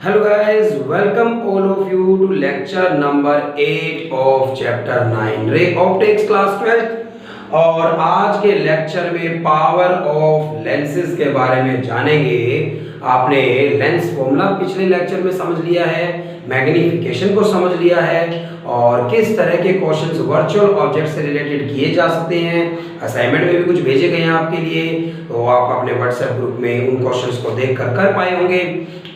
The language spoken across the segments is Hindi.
Hello guys, welcome all of you to lecture number 8 of chapter 9 ray optics class 12। और आज के लेक्चर में पावर ऑफ लेंसेज के बारे में जानेंगे। आपने लेंस फॉर्मूला पिछले लेक्चर में समझ लिया है, मैग्नीफिकेशन को समझ लिया है और किस तरह के क्वेश्चंस वर्चुअल ऑब्जेक्ट से रिलेटेड किए जा सकते हैं। असाइनमेंट में भी कुछ भेजे गए हैं आपके लिए, तो आप अपने व्हाट्सएप ग्रुप में उन क्वेश्चंस को देख कर पाए होंगे।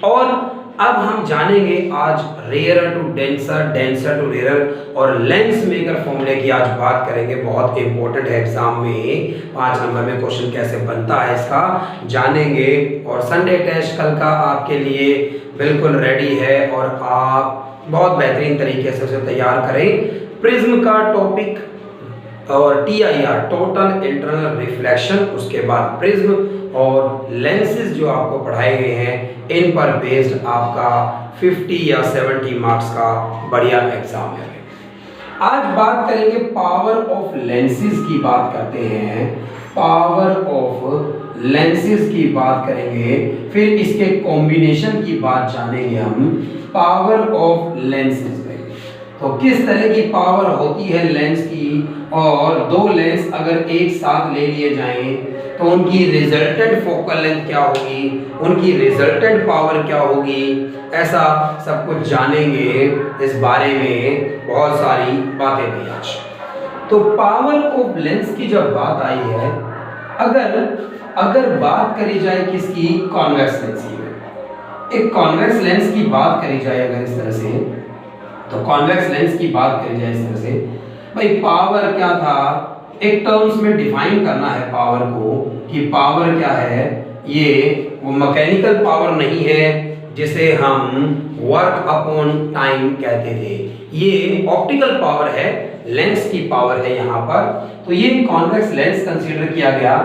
और अब हम जानेंगे आज rare to denser, denser to rare और लेंस मेकर फॉर्मूले की आज बात करेंगे। बहुत इंपॉर्टेंट है, एग्जाम में 5 नंबर में क्वेश्चन कैसे बनता है इसका जानेंगे। और संडे टेस्ट कल का आपके लिए बिल्कुल रेडी है और आप बहुत बेहतरीन तरीके से उसे तैयार करें। प्रिज्म का टॉपिक और TIR टोटल इंटरनल रिफ्लेक्शन, उसके बाद प्रिज्म और लेंसेज जो आपको पढ़ाए गए हैं इन पर बेस्ड आपका 50 या 70 मार्क्स का बढ़िया एग्जाम है। आज बात करेंगे पावर ऑफ लेंसेज की बात करते हैं, पावर ऑफ लेंसेज की बात करेंगे, फिर इसके कॉम्बिनेशन की बात जानेंगे हम। पावर ऑफ लेंसेज में तो किस तरह की पावर होती है लेंस की, और दो लेंस अगर एक साथ ले लिए जाएं तो उनकी रिजल्टेंट फोकल लेंथ क्या होगी, उनकी रिजल्टेंट पावर क्या होगी, ऐसा सब कुछ जानेंगे। इस बारे में बहुत सारी बातें भी आज। तो पावर ऑफ लेंस की जब बात आई है, अगर बात करी जाए किसकी, कॉन्वेक्स लेंस की, एक कॉन्वेक्स लेंस की बात करी जाए अगर इस तरह से, तो कॉन्वेक्स लेंस की बात करी जाए इस तरह से, भाई पावर क्या था, एक टर्म्स में डिफाइन करना है पावर को कि पावर क्या है। ये वो मैकेनिकल पावर नहीं है जिसे हम वर्क अपॉन टाइम कहते थे, ये ऑप्टिकल पावर है, लेंस की पावर है यहाँ पर। तो ये कॉन्वेक्स लेंस कंसीडर किया गया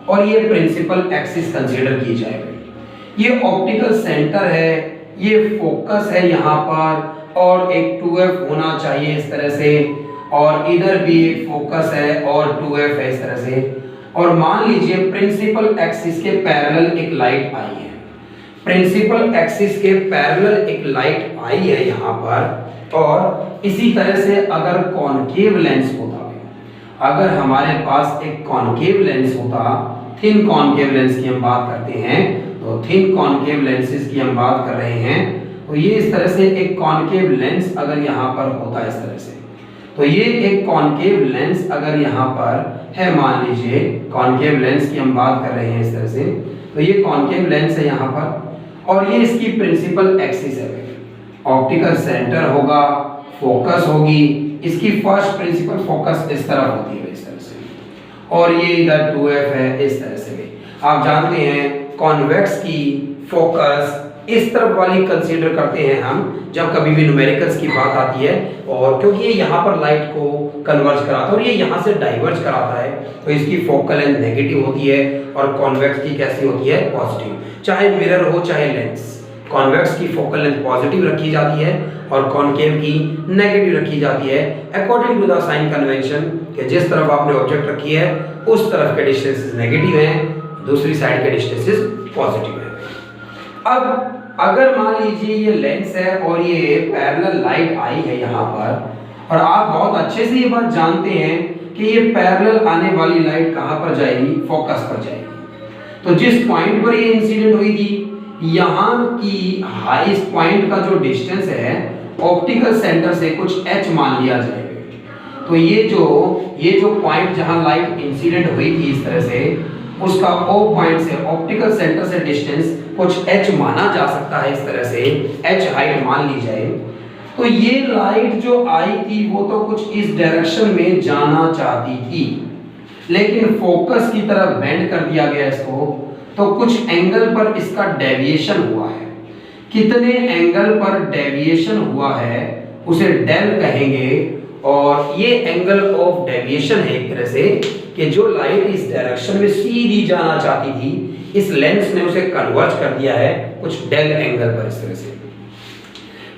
और ये प्रिंसिपल एक्सिस कंसीडर की जाएगी। ये ऑप्टिकल सेंटर है, ये फोकस है यहाँ पर, और एक 2F होना चाहिए इस तरह से, और इधर भी एक फोकस है और 2F है इस तरह से। और मान लीजिए प्रिंसिपल एक्सिस के पैरेलल एक लाइट आई है, प्रिंसिपल एक्सिस के पैरेलल एक लाइट आई है यहाँ पर। और इसी तरह से अगर कॉनकेव लेंस होता, अगर हमारे पास एक कॉनकेव लेंस होता, थिन कॉनकेव लेंस की हम बात करते हैं, तो थिन कॉनकेव लेंसेज की हम बात कर रहे हैं, तो ये इस तरह से एक कॉनकेव लेंस अगर यहाँ पर होता है इस तरह से, तो ये एक कॉनकेव लेंस अगर यहाँ पर है, मान लीजिए कॉनकेव लेंस की हम बात कर रहे हैं इस तरह से, तो ये कॉनकेव लेंस है यहाँ पर और ये इसकी प्रिंसिपल एक्सिस है। ऑप्टिकल सेंटर होगा, फोकस होगी, इसकी फर्स्ट प्रिंसिपल फोकस इस तरह होती है इस तरह से, और ये इधर 2F है इस तरह से। आप जानते हैं कॉन्वेक्स की फोकस इस तरफ वाली कंसीडर करते हैं हम जब कभी भी न्यूमेरिकल्स की बात आती है, और क्योंकि ये यहाँ पर लाइट को कन्वर्ज कराता है और ये यहाँ से डाइवर्ज कराता है, तो इसकी फोकल लेंथ नेगेटिव होती है और कॉन्वेक्स की कैसी होती है, पॉजिटिव। चाहे मिरर हो चाहे लेंस, कॉन्वेक्स की फोकल लेंथ पॉजिटिव रखी जाती है और कॉनकेव की नेगेटिव रखी जाती है, according to the sign convention कि जिस तरफ आपने ऑब्जेक्ट रखी है उस तरफ के डिस्टेंसेस नेगेटिव हैं, दूसरी साइड के डिस्टेंसेस पॉजिटिव हैं। अब अगर मान लीजिए ये लेंस है और ये पैरेलल लाइट आई है यहाँ पर, और आप बहुत अच्छे से ये बात जानते हैं कि ये पैरेलल आने वाली लाइट कहाँ पर जाएगी, फोकस पर जाएगी। तो जिस पॉइंट पर ये इंसिडेंट हुई थी, यहाँ की हाईएस्ट पॉइंट का जो डिस्टेंस है ऑप्टिकल सेंटर से कुछ h मान लिया जाएगा। तो ये जो पॉइंट जहाँ लाइट इंसिडेंट हुई थी इस तरह से, उसका O पॉइंट से ऑप्टिकल सेंटर से डिस्टेंस कुछ h माना जा सकता है इस तरह से, h हाइट मान ली जाए। तो ये लाइट जो आई थी वो तो कुछ इस डायरेक्शन में जाना चाहती थी, लेकिन फोकस की तरफ बेंड कर दिया गया इसको, तो कुछ एंगल पर इसका डेविएशन हुआ है। कितने एंगल पर डेविएशन हुआ है उसे डेल कहेंगे, और ये एंगल ऑफ डेविएशन है एक तरह से कि जो लाइट इस डायरेक्शन में सीधी जाना चाहती थी, इस लेंस ने उसे कन्वर्ज कर दिया है कुछ डेल एंगल पर इस तरह से।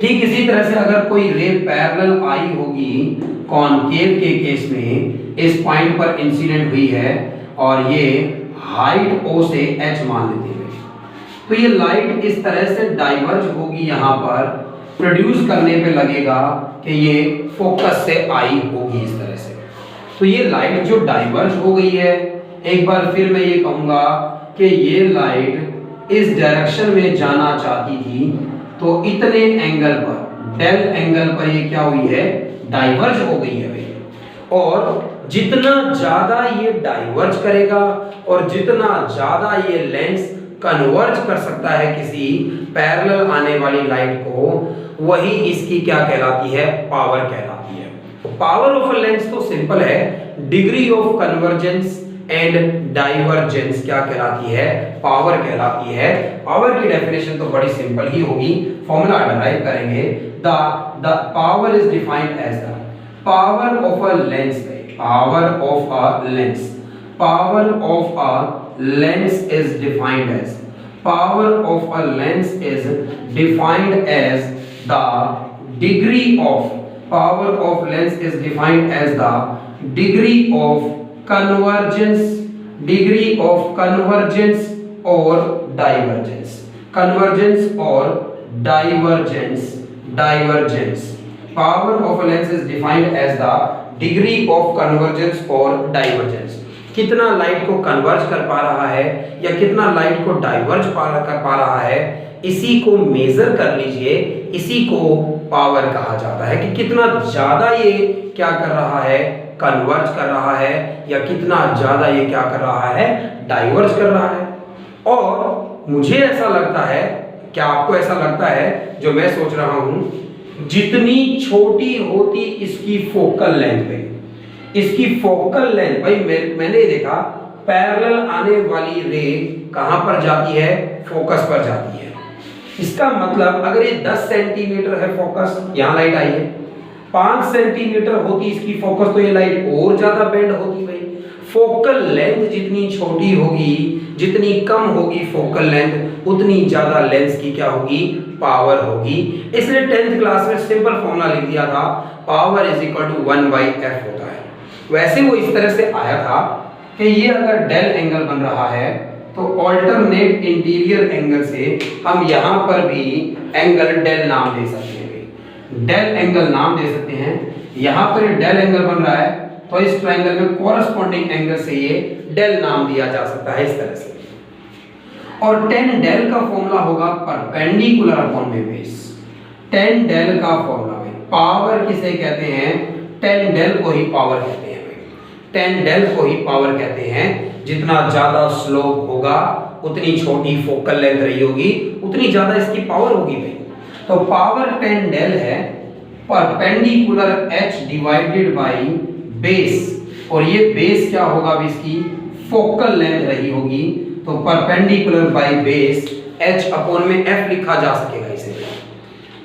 ठीक इसी तरह से अगर कोई रे पैरेलल आई होगी कॉनकेव के केस में, इस पॉइंट पर इंसिडेंट हुई है और ये हाइट O से h मान लेते हैं, तो ये लाइट इस तरह से डाइवर्ज होगी, यहाँ पर प्रोड्यूस करने पे लगेगा कि ये फोकस से आई होगी इस तरह से। तो ये लाइट जो डाइवर्ज हो गई है, एक बार फिर मैं ये कहूंगा कि ये लाइट इस डायरेक्शन में जाना चाहती थी, तो इतने एंगल पर, डेल एंगल पर ये क्या हुई है, डाइवर्ज हो गई है भाई। और जितना ज्यादा ये डाइवर्ज करेगा और जितना ज्यादा ये लेंस कन्वर्ज कर सकता है किसी पैरेलल आने वाली लाइट को, वही इसकी क्या कहलाती है, पावर कहलाती है। तो पावर ऑफ अ लेंस तो सिंपल है, degree of convergence and divergence क्या कहलाती है, पावर कहलाती है। पावर की डेफिनेशन तो बड़ी सिंपल ही होगी, फॉर्मूला डिराइव करेंगे। The power is defined as the power of a lens, power of a lens, power of a lens is defined as, power of a lens is defined as the degree of, power of lens is defined as the degree of convergence, degree of convergence or divergence, convergence or divergence, divergence. Power of a lens is defined as the degree of convergence or divergence. कितना लाइट को कन्वर्ज कर पा रहा है या कितना लाइट को डाइवर्ज कर पा रहा है, इसी को मेजर कर लीजिए, इसी को पावर कहा जाता है कि कितना ज्यादा ये क्या कर रहा है, कन्वर्ज कर रहा है, या कितना ज्यादा ये क्या कर रहा है, डाइवर्ज कर रहा है। और मुझे ऐसा लगता है, क्या आपको ऐसा लगता है जो मैं सोच रहा हूं, जितनी छोटी होती इसकी फोकल लेंथ है, इसकी फोकल लेंथ भाई मैंने देखा पैरेलल आने वाली रे कहां पर जाती है, फोकस पर जाती है। इसका मतलब अगर ये 10 सेंटीमीटर है फोकस, यहां लाइट आई है, 5 सेंटीमीटर होती इसकी फोकस, तो ये लाइट और ज्यादा बेंड होती भाई। फोकल लेंथ जितनी छोटी होगी, जितनी कम होगी फोकल लेंथ, उतनी ज्यादा लेंस की क्या होगी, पावर होगी। इसलिए 10th क्लास में सिंपल फॉर्मूला लिख दिया था, power is equal to 1/f होता है। वैसे वो इस तरह से आया था कि ये अगर डेल एंगल बन रहा है तो ऑल्टरनेट इंटीरियर एंगल से हम यहां पर भी एंगल डेल नाम दे सकते हैं, डेल एंगल नाम दे सकते हैं। यहां पर डेल एंगल बन रहा है तो इस ट्रायंगल में कोरस्पॉन्डिंग एंगल से ये डेल नाम दिया जा सकता है इस तरह से। और tan डेल का फॉर्मूला होगा परपेंडिकुलर अपॉन में बेस। tan डेल का फॉर्मूला है, पावर किसे कहते हैं, tan डेल को ही पावर कहते हैं भाई, tan डेल को ही पावर कहते हैं। जितना ज्यादा स्लोप होगा उतनी छोटी फोकल लेंथ रही होगी, उतनी ज्यादा इसकी पावर होगी भाई। तो पावर tan डेल है perpendicular h divided by base, और ये बेस क्या होगा भी, इसकी फोकल लेंथ रही होगी, तो perpendicular by base h upon में f लिखा जा सकेगा इसे।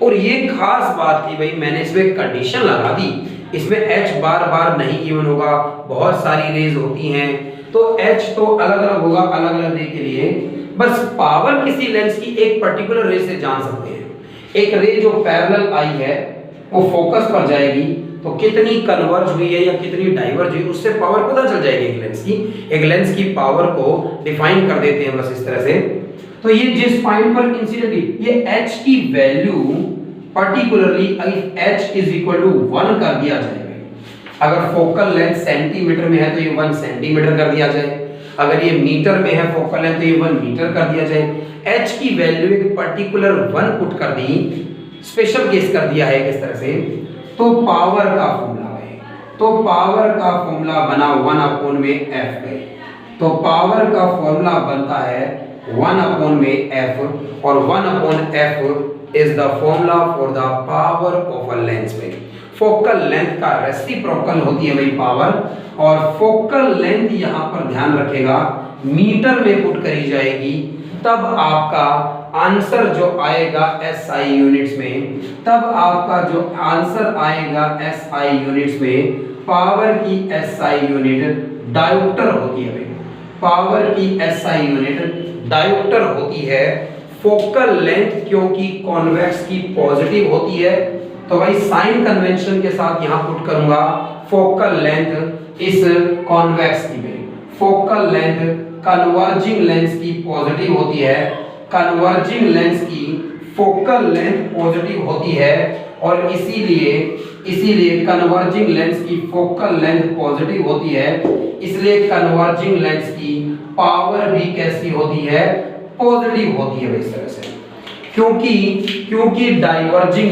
और ये खास बात थी भाई, मैंने इसमें कंडीशन लगा दी, इसमें h बार बार नहीं गिवन होगा, बहुत सारी रेज होती हैं, तो h तो अलग अलग होगा अलग अलग रे के लिए। बस पावर किसी लेंस की एक पर्टिकुलर रे से जान सकते हैं। एक रे जो पैरेलल आई है वो फोकस पर जाएगी, तो कितनी कन्वर्ज हुई है या कितनी डाइवर्ज हुई, उससे पावर पता चल जाएगी एक लेंस की। एक लेंस की पावर को डिफाइन कर देते हैं बस इस तरह से। तो ये जिस पॉइंट पर इंसिडेंट, ये h की वैल्यू पर्टिकुलरली अगर h इज इक्वल टू 1 कर दिया जाए, अगर फोकल लेंथ सेंटीमीटर में है तो ये 1 सेंटीमीटर कर दिया जाए, अगर ये मीटर में है फोकल लेंथ तो ये 1 मीटर कर दिया जाए। h की वैल्यू एक पर्टिकुलर 1 पुट कर दी, स्पेशल केस कर दिया है इस तरह से, तो पावर का फॉर्मूला है, तो पावर का फॉर्मूला बना 1 अपॉन में f है। तो पावर का फॉर्मूला बनता है 1 अपॉन में f, और 1 upon f is the formula for the power of a lens में। फोकल लेंथ का रेसिप्रोकल होती है भाई पावर, और फोकल लेंथ यहां पर ध्यान रखेगा मीटर में पुट करी जाएगी, तब आपका आंसर जो आएगा SI यूनिट्स में, तब आपका जो आंसर आएगा SI यूनिट्स में, पावर की SI यूनिट डायोप्टर होती है भाई, पावर की SI यूनिट डायोप्टर होती है। फोकल लेंथ क्योंकि कॉन्वेक्स की पॉजिटिव होती है, तो भाई साइन कन्वेंशन के साथ यहां पुट करूंगा फोकल लेंथ इस कॉन्वेक्स की में, फोकल लेंथ कन्वर्जिंग लेंस की पॉजिटिव होती है, कन्वर्जिंग लेंस की फोकल लेंथ पॉजिटिव होती है और इसीलिए कन्वर्जिंग लेंस की फोकल लेंथ पॉजिटिव होती है, इसलिए कन्वर्जिंग लेंस की पावर भी कैसी होती है, पॉजिटिव होती है इस तरह से। क्योंकि डाइवर्जिंग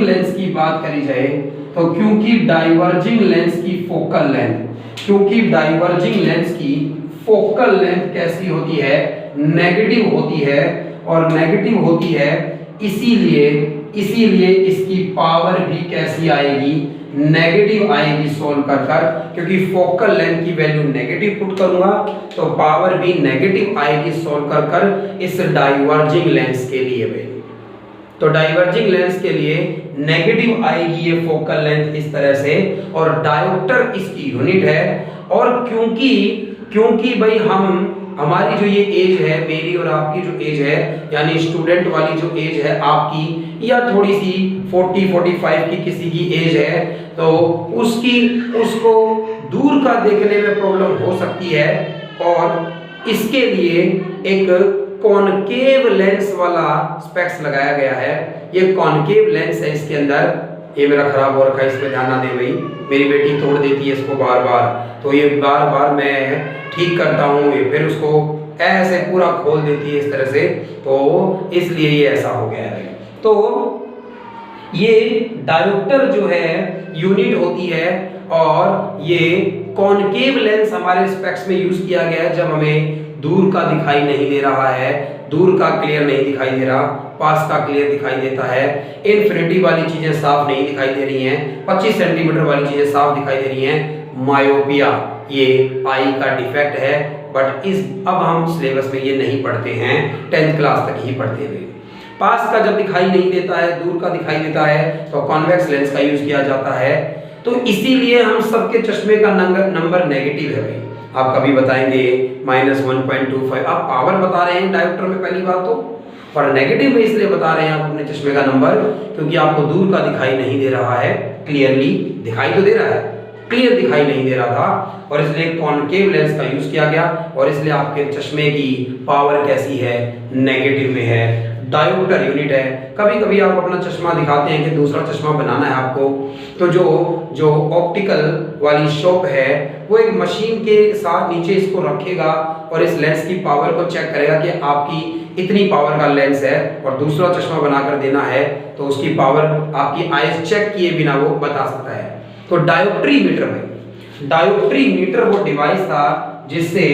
लेंस की बात करी जाए तो क्योंकि डाइवर्जिंग लेंस की फोकल लेंथ कैसी होती है, नेगेटिव होती है, और नेगेटिव होती है इसीलिए इसकी पावर भी कैसी आएगी, नेगेटिव आएगी सोल्व कर, क्योंकि फोकल लेंथ की वैल्यू नेगेटिव पुट करूंगा तो पावर भी नेगेटिव आएगी सोल्व कर इस डाइवर्जिंग लेंस के लिए भाई। तो डाइवर्जिंग लेंस के लिए नेगेटिव आएगी ये फोकल लेंथ इस तरह से, और डायोप्टर इसकी यूनिट है। और क्योंकि भाई हमारी जो ये एज है, मेरी और आपकी जो एज है, यानी स्टूडेंट वाली जो एज है आपकी, या थोड़ी सी 40-45 की किसी की एज है, तो उसको दूर का देखने में प्रॉब्लम हो सकती है, और इसके लिए एक कॉनकेव लेंस वाला स्पेक्स लगाया गया है। ये कॉनकेव लेंस है इसके अंदर। ये मेरा खराब हो रखा है, इस पे ध्यान ना दे भाई, मेरी बेटी तोड़ देती है इसको बार बार, तो ये बार बार मैं ठीक करता हूँ, ये फिर उसको ऐसे पूरा खोल देती है इस तरह से, तो इसलिए ये ऐसा हो गया है। तो ये डायोप्टर जो है यूनिट होती है, और ये कॉनकेव लेंस हमारे स्पेक्स में यूज किया गया है जब हमें दूर का दिखाई नहीं दे रहा है, दूर का क्लियर नहीं दिखाई दे रहा, पास का क्लियर दिखाई देता है, इन्फिनिटी वाली चीजें साफ नहीं दिखाई दे रही हैं, 25 सेंटीमीटर वाली चीजें साफ दिखाई दे रही हैं। मायोपिया ये आई का डिफेक्ट है, बट अब हम सिलेबस में ये नहीं पढ़ते हैं, 10th क्लास तक ही पढ़ते हैं। पास का जब दिखाई नहीं देता है, दूर का दिखाई देता है, तो कॉन्वेक्स लेंस का यूज किया जाता है। तो इसीलिए हम सबके चश्मे का नंबर नेगेटिव है भाई। आप कभी बताएंगे -1.25, आप पावर बता रहे हैं डायोप्टर में पहली बात तो, और नेगेटिव में इसलिए बता रहे हैं आप अपने चश्मे का नंबर, क्योंकि आपको दूर का दिखाई नहीं दे रहा है, क्लियरली दिखाई तो दे रहा है, क्लियर दिखाई नहीं दे रहा था, और इसलिए कॉनकेव लेंस का यूज किया गया, और इसलिए आपके चश्मे की पावर कैसी है, नेगेटिव में है। डायोप्टर यूनिट है। कभी कभी आप अपना चश्मा दिखाते हैं कि दूसरा चश्मा बनाना है आपको, तो जो ऑप्टिकल वाली शॉप है वो एक मशीन के साथ नीचे इसको रखेगा और इस लेंस की पावर को चेक करेगा कि आपकी इतनी पावर का लेंस है और दूसरा चश्मा बनाकर देना है, तो उसकी पावर आपकी आईज चेक किए बिना वो बता सकता है। तो डायोप्ट्री मीटर में, डायोप्ट्री मीटर वो डिवाइस था जिससे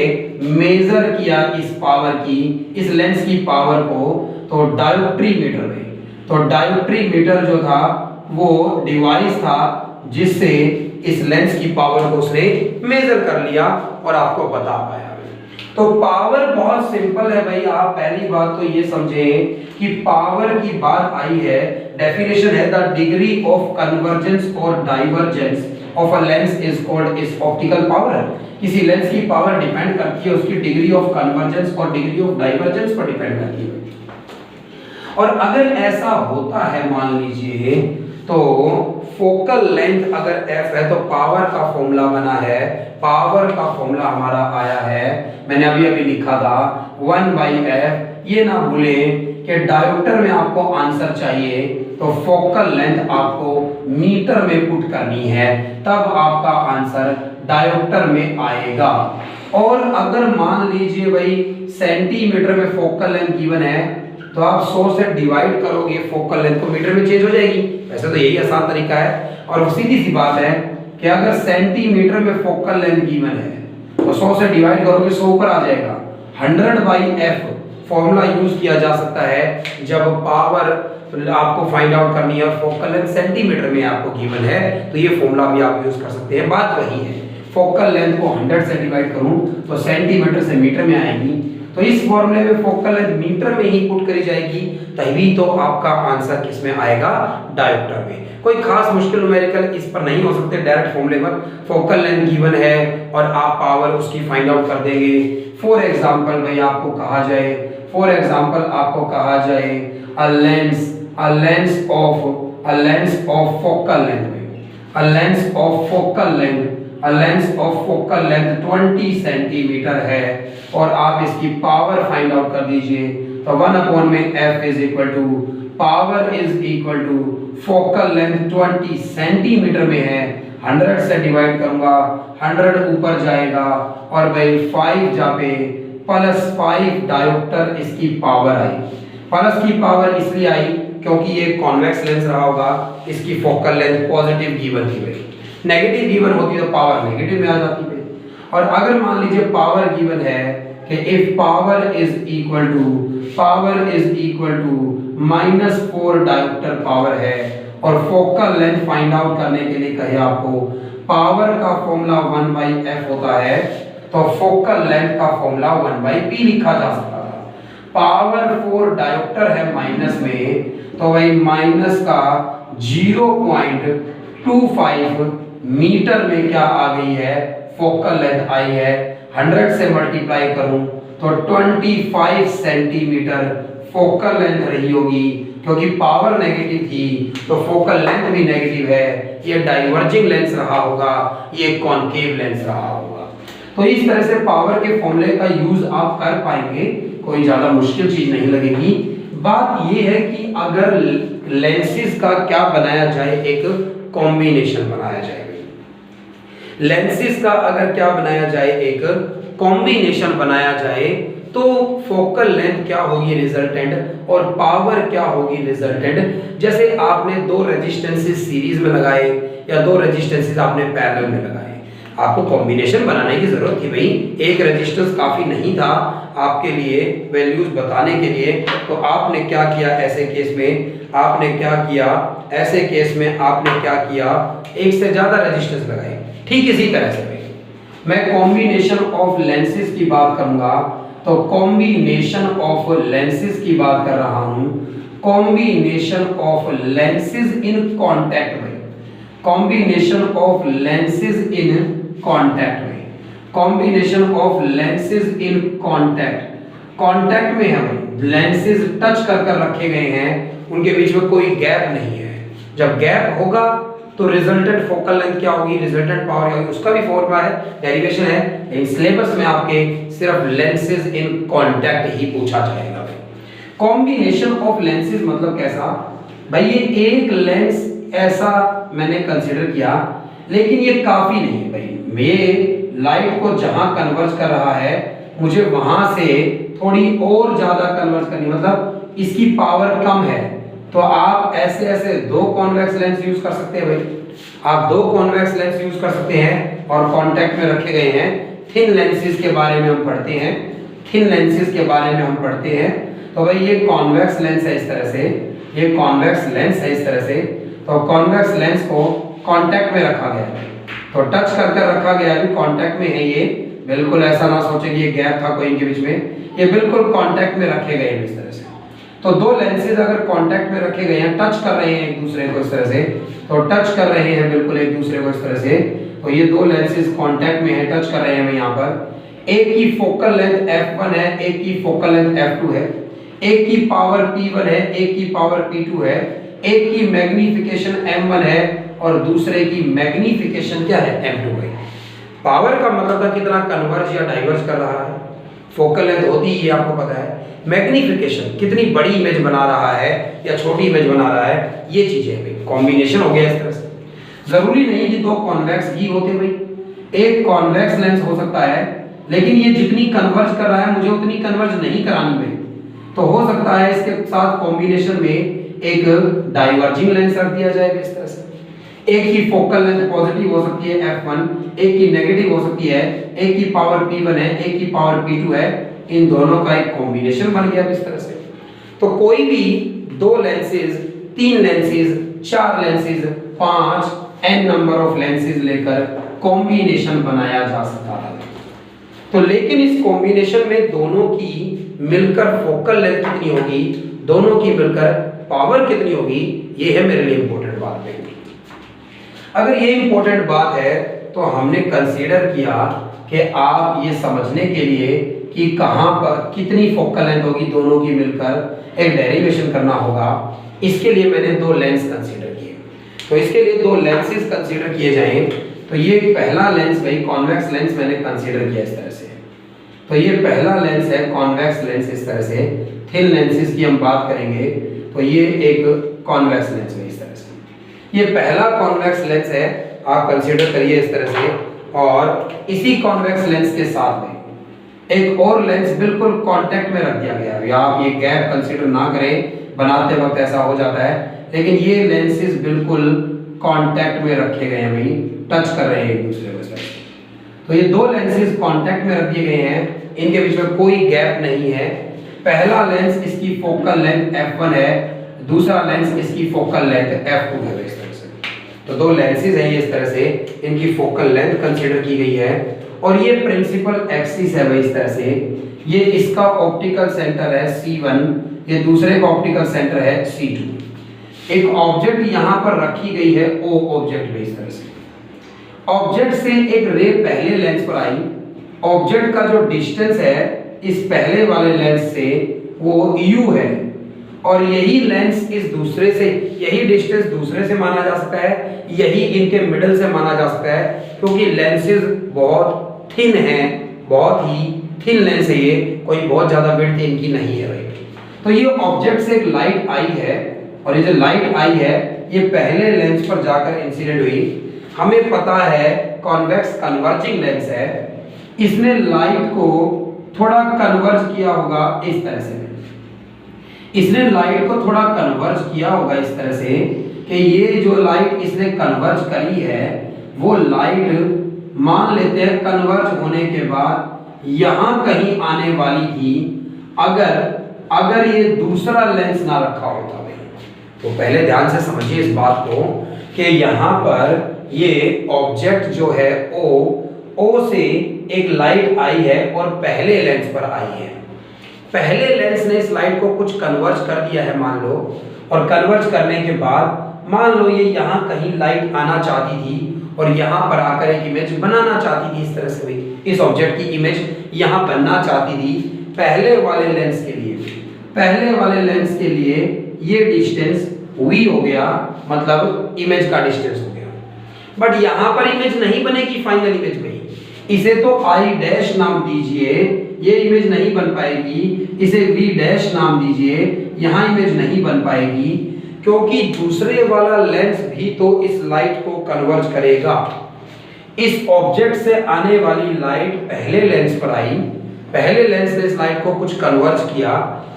मेजर किया इस पावर की, इस लेंस की पावर को, तो डायोप्ट्री मीटर में, तो डायोप्ट्री मीटर जो था वो डिवाइस था जिससे इस लेंस की पावर को उसने मेजर कर लिया और आपको बता पाया। तो पावर बहुत सिंपल है भाई। आप पहली बात तो ये समझें कि पावर की बात आई है, डेफिनेशन है द डिग्री ऑफ कन्वर्जेंस और divergence of a lens is called is optical power. किसी लेंस की पावर डिपेंड करती है उसकी डिग्री ऑफ कन्वर्जेंस और डिग्री ऑफ डाइवर्जेंस पर डिपेंड करती है। और अगर ऐसा होता है मान लीजिए, तो फोकल लेंथ अगर f है तो पावर का फॉर्मूला बना है, पावर का फॉर्मूला हमारा आया है, मैंने अभी लिखा था 1/f। ये ना भूलें कि डायोप्टर में आपको आंसर चाहिए तो फोकल लेंथ आपको मीटर में पुट करनी है, तब आपका आंसर डायोप्टर में आएगा। और अगर मान लीजिए भाई सेंटीमीटर में फोकल लेंथ गिवन है, तो आप 100 से डिवाइड करोगे, फोकल लेंथ को मीटर में चेंज हो जाएगी। वैसे तो यही आसान तरीका है, और सीधी सी बात है कि अगर सेंटीमीटर में फोकल लेंथ गिवन है तो 100 से डिवाइड करोगे 100 ऊपर आ जाएगा। 100/f फॉर्मूला यूज किया जा सकता है जब पावर आपको फाइंड आउट करनी है और फोकल लेंथ सेंटीमीटर में आपको गिवन है, तो ये फॉर्मूला भी आप यूज कर सकते हैं। बात वही है, फोकल लेंथ को 100 से डिवाइड करूं तो सेंटीमीटर से मीटर में आएगी, तो इस फॉर्मूले में फोकल लेंथ मीटर में ही पुट करी जाएगी, तभी तो आपका आंसर किस में आएगा, डायोप्टर में। कोई खास मुश्किल न्यूमेरिकल इस पर नहीं हो सकते, डायरेक्ट फॉर्मूले पर फोकल लेंथ गिवन है और आप पावर उसकी फाइंड आउट कर देंगे। फॉर एग्जांपल भाई आपको कहा जाए, फॉर एग्जांपल आपको कहा जाए a lens of focal length, a lens of focal length lens of focal length 20 centimetre है और आप इसकी पावर फाइंड आउट कर दीजिए। तो 1 में f is equal to power is equal to focal length 20 centimetre में है, 100 से डिवाइड करूंगा, 100 ऊपर जाएगा और भाई 5 जा पे +5 डायोप्टर इसकी पावर आई। प्लस की पावर इसलिए आई क्योंकि ये कॉन्वेक्स लेंस रहा होगा, इसकी फोकल लेंथ पॉजिटिव गिवन थी भाई, नेगेटिव गिवन होती तो पावर नेगेटिव में आ जाती भाई। और अगर मान लीजिए पावर गिवन है कि if power is equal to -4 dioptre power है और फोकल लेंथ फाइंड आउट करने के लिए कहे आपको पावर का फॉर्मूला 1/f होता है, तो फोकल लेंथ का फॉर्मूला 1/p लिखा जा सकता था। पावर 4 डायोप्टर है माइनस में, तो भाई माइनस का 0.25 मीटर में क्या आ गई है, फोकल लेंथ आई है। 100 से मल्टीप्लाई करूं तो 25 सेंटीमीटर फोकल लेंथ रही होगी, क्योंकि पावर नेगेटिव थी तो फोकल लेंथ भी नेगेटिव है। ये डाइवर्जिंग लेंस रहा होगा, ये कॉनकेव लेंस रहा होगा। तो इस तरह से पावर के फॉर्मूले का यूज आप कर पाएंगे, कोई ज्यादा मुश्किल चीज नहीं लगेगी। बात ये है कि अगर लेंसेज का क्या बनाया जाए, एक कॉम्बिनेशन बनाया जाए। लेंसेज का अगर क्या बनाया जाए, एक कॉम्बिनेशन बनाया जाए, तो फोकल लेंथ क्या होगी रिजल्टेंट और पावर क्या होगी रिजल्टेंट। जैसे आपने 2 रेजिस्टेंसेस सीरीज में लगाए या 2 रेजिस्टेंसेस आपने पैरेलल में लगाए, आपको कॉम्बिनेशन बनाने की जरूरत थी भाई। एक रेजिस्टेंस काफी नहीं था आपके लिए वैल्यूज बताने के लिए, तो आपने क्या किया ऐसे केस में, आपने क्या किया, एक से ज्यादा रेजिस्टेंस लगाए। ठीक इसी तरह से मैं कॉम्बिनेशन ऑफ लेंसेज की बात करूंगा, तो कॉम्बिनेशन ऑफ लेंसेज की बात कर रहा हूं, combination of lenses in contact में, combination of lenses in contact में, combination of lenses in contact में हम लेंसेज टच कर रखे गए हैं, उनके बीच में कोई गैप नहीं है। जब गैप होगा तो रिजल्टेंट फोकल लेंथ क्या होगी, रिजल्टेंट पावर क्या होगी, उसका भी फॉर्मूला है, डेरिवेशन है। लेकिन सिलेबस में आपके सिर्फ लेंसेज इन कांटेक्ट ही पूछा जाएगा। कॉम्बिनेशन ऑफ लेंसेज मतलब कैसा भाई, ये एक लेंस ऐसा मैंने कंसीडर किया, लेकिन ये काफी नहीं है भाई। मैं लाइट को जहां कन्वर्ज कर रहा है, मुझे वहां से थोड़ी और ज्यादा कन्वर्ज करनी, मतलब इसकी पावर कम है, तो आप ऐसे 2 कॉन्वेक्स लेंस यूज कर सकते हैं भाई। आप 2 कॉन्वेक्स लेंस यूज कर सकते हैं और कांटेक्ट में रखे गए हैं। थिन लेंसेज के बारे में हम पढ़ते हैं, थिन लेंसेज के बारे में हम पढ़ते हैं। तो भाई ये कॉन्वेक्स लेंस है इस तरह से, ये कॉन्वेक्स लेंस है इस तरह से, तो कॉन्वेक्स लेंस को कांटेक्ट में रखा गया है, तो टच करके रखा गया है, कांटेक्ट में है ये। बिल्कुल ऐसा ना सोचे कि ये गैप था कोई इनके बीच में, ये बिल्कुल कांटेक्ट में रखे गए हैं इस तरह से। तो 2 लेंसेज अगर कांटेक्ट में रखे गए हैं, टच कर रहे हैं एक दूसरे को इस तरह से, तो टच कर रहे हैं बिल्कुल एक दूसरे को इस तरह से, तो ये 2 लेंसेज कांटेक्ट में है, टच कर रहे हैं। यहाँ पर एक की फोकल लेंथ f1 है, एक की फोकल लेंथ f2 है, एक की पावर p1 है, एक की पावर p2 है, एक की मैग्नीफिकेशन m1 है और दूसरे की मैग्नीफिकेशन क्या है, m2 है। पावर का मतलब था कितना कन्वर्ज या डाइवर्ज कर रहा है, फोकल लेंथ होती है आपको पता है। मैग्नीफिकेशन कितनी बड़ी इमेज बना रहा है या छोटी इमेज बना रहा है, ये चीजें भाई कॉम्बिनेशन हो गया इस तरह से। जरूरी नहीं कि 2 कॉन्वेक्स ही होते भाई, एक कॉन्वेक्स लेंस हो सकता है, लेकिन ये जितनी कन्वर्ज कर रहा है मुझे उतनी कन्वर्ज नहीं करानी भाई, तो हो सकता है इसके साथ कॉम्बिनेशन में एक डाइवर्जिंग लेंस रख दिया जाए इस तरह से। एक की फोकल लेंथ पॉजिटिव हो सकती है f1, एक की नेगेटिव हो सकती है, एक की पावर p1 है, एक की पावर p2 है, इन दोनों का एक कॉम्बिनेशन बन गया इस तरह से। तो कोई भी 2 lenses, 3 lenses, 4 lenses, 5 n number of lenses लेकर कॉम्बिनेशन बनाया जा सकता है। तो लेकिन इस कॉम्बिनेशन में दोनों की मिलकर फोकल लेंथ कितनी होगी, दोनों की मिलकर पावर कितनी होगी, ये है मेरे लिए इंपॉर्टेंट बात है। अगर ये इंपॉर्टेंट बात है तो हमने कंसीडर किया कि आप ये समझने के लिए कि कहां पर कितनी फोकल लेंथ होगी, दोनों की मिलकर एक डेरिवेशन करना होगा। इसके लिए मैंने 2 लेंस कंसीडर किए, तो इसके लिए 2 लेंसेज कंसीडर किए जाएं। तो ये पहला लेंस भाई कॉन्वेक्स लेंस मैंने कंसीडर किया इस तरह से। तो ये पहला लेंस है कॉन्वेक्स लेंस इस तरह से। थिन लेंसेज की हम बात करेंगे तो ये एक कॉन्वेक्स लेंस है इस तरह से। ये पहला कॉन्वेक्स लेंस है, आप कंसीडर करिए इस तरह से। और इसी कॉन्वेक्स लेंस के साथ में एक और लेंस बिल्कुल कांटेक्ट में रख दिया गया है। आप ये गैप कंसीडर ना करें, बनाते वक्त ऐसा हो जाता है, लेकिन ये लेंसेज बिल्कुल कांटेक्ट में रखे गए हैं भाई, टच कर रहे हैं एक दूसरे को। तो ये दो लेंसेज कांटेक्ट में रख दिए गए हैं, इनके बीच में कोई गैप नहीं है। पहला लेंस इसकी फोकल लेंथ f1 है, दूसरा लेंस इसकी फोकल लेंथ f2 है इस तरह से। तो दो लेंसेज हैं ये इस तरह से, इनकी फोकल लेंथ कंसीडर की गई है। और ये प्रिंसिपल एक्सिस है भाई इस तरह से। ये इसका ऑप्टिकल सेंटर है C1, ये दूसरे का ऑप्टिकल सेंटर है C2। एक ऑब्जेक्ट यहां पर रखी गई है O ऑब्जेक्ट में इस तरह से। ऑब्जेक्ट से एक रे पहले लेंस पर आई, ऑब्जेक्ट का जो डिस्टेंस है इस पहले वाले लेंस से वो u है, और यही लेंस इस दूसरे से, यही डिस्टेंस दूसरे से माना जा सकता है, यही इनके मिडल से माना जा सकता है, क्योंकि लेंसेज बहुत थिन है, बहुत ही थिन लेंस है ये, कोई बहुत ज्यादा विड्थ इनकी नहीं है भाई। तो ये ऑब्जेक्ट से एक लाइट आई है, और ये जो लाइट आई है ये पहले लेंस पर जाकर इंसिडेंट हुई। हमें पता है कॉन्वेक्स कन्वर्जिंग लेंस है, इसने लाइट को थोड़ा कन्वर्ज किया होगा इस तरह से। इसने लाइट को थोड़ा कन्वर्ज किया होगा इस तरह से कि ये जो लाइट इसने कन्वर्ज करी है वो लाइट मान लेते हैं कन्वर्ज होने के बाद यहां कहीं आने वाली थी, अगर ये दूसरा लेंस ना रखा होता भाई। तो पहले ध्यान से समझिए इस बात को कि यहां पर ये ऑब्जेक्ट जो है O से एक लाइट आई है और पहले लेंस पर आई है। पहले लेंस ने इस लाइट को कुछ कन्वर्ज कर दिया है मान लो, और कन्वर्ज करने के बाद मान लो ये यहाँ कहीं लाइट आना चाहती थी और यहाँ पर आकर एक इमेज बनाना चाहती थी इस तरह से भी, इस ऑब्जेक्ट की इमेज यहाँ बनना चाहती थी पहले वाले लेंस के लिए। पहले वाले लेंस के लिए ये डिस्टेंस v हो गया, मतलब इमेज का डिस्टेंस हो गया। बट यहाँ पर इमेज नहीं बनेगी फाइनल इमेज में, इसे तो I डैश नाम दीजिए, ये इमेज नहीं बन पाएगी, इसे V डैश नाम दीजिए, यहाँ इमेज नहीं बन पाएगी, क्योंकि दूसरे वाला लेंस भी तो इस लाइट को कन्वर्ज करेगा। इस ऑब्जेक्ट से आने वाली लाइट पहले लेंस पर आई, पहले लेंस ने इस लाइट को कुछ कन्वर्ज किया,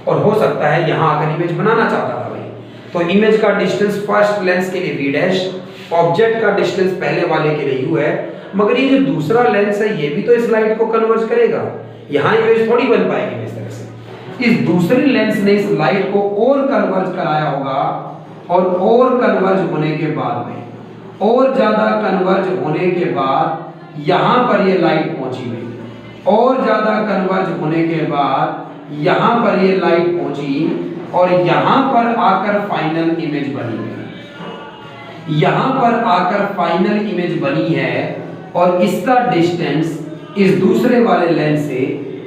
और हो सकता है यहाँ आकर इमेज बनाना चाहता था भाई। तो इमेज का डिस्टेंस फर्स्ट लेंस के लिए V डैश, ऑब्जेक्ट का डिस्टेंस पहले वाले के लिए U है, मगर ये जो दूसरा लेंस है ये भी तो इस लाइट को कन्वर्ज करेगा, यहाँ इमेज थोड़ी बन पाएगी इस तरह से। इस दूसरे लेंस ने इस लाइट को और कन्वर्ज कराया होगा, और कन्वर्ज होने के बाद में, और ज्यादा कन्वर्ज होने के बाद यहाँ पर ये लाइट पहुंची गई, और ज्यादा कन्वर्ज होने के बाद यहाँ पर ये लाइट पहुंची, और यहाँ पर आकर फाइनल इमेज बनी है। यहाँ पर आकर फाइनल इमेज बनी है, और इसका डिस्टेंस इस दूसरे वाले लेंस से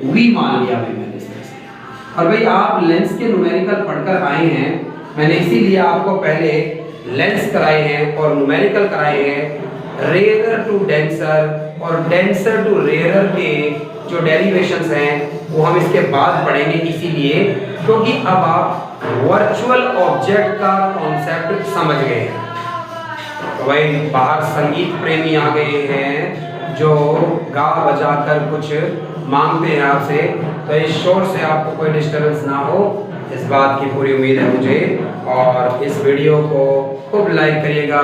v मान लिया मैंने इस तरह से। और भाई आप लेंस के न्यूमेरिकल पढ़कर आए हैं, मैंने इसीलिए आपको पहले लेंस कराए हैं और न्यूमेरिकल कराए हैं। रेयर टू डेंसर और डेंसर टू रेयर के जो डेरिवेशंस हैं वो हम इसके बाद पढ़ेंगे, इसीलिए क्योंकि अब आप वर्चुअल ऑब्जेक्ट का कॉन्सेप्ट समझ गए हैं। तो भाई बाहर संगीत प्रेमी आ गए हैं जो गा बजा कर कुछ मांगते हैं आपसे, तो इस शोर से आपको कोई डिस्टर्बेंस ना हो, इस बात की पूरी उम्मीद है मुझे। और इस वीडियो को खूब लाइक करिएगा,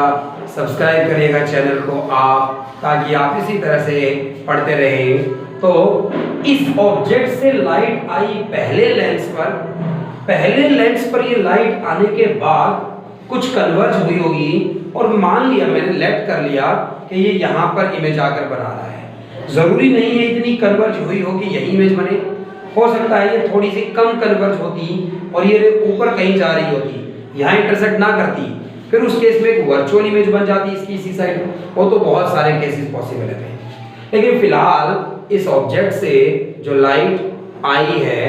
सब्सक्राइब करिएगा चैनल को आप, ताकि आप इसी तरह से पढ़ते रहें। तो इस ऑब्जेक्ट से लाइट आई पहले लेंस पर ये लाइट आने के बाद कुछ कन्वर्ज हुई होगी, और मान लिया मैंने लेट कर लिया कि ये यहाँ पर इमेज आकर बना रहा है। जरूरी नहीं है इतनी कन्वर्ज हुई हो कि यही इमेज बने, हो सकता है ये थोड़ी सी कम कन्वर्ज होती और ये ऊपर कहीं जा रही होती, यहाँ इंटरसेक्ट ना करती, फिर उस केस में एक वर्चुअल इमेज बन जाती इसकी इसी साइड। वो तो बहुत सारे केसेस पॉसिबल है, लेकिन फिलहाल इस ऑब्जेक्ट से जो लाइट आई है,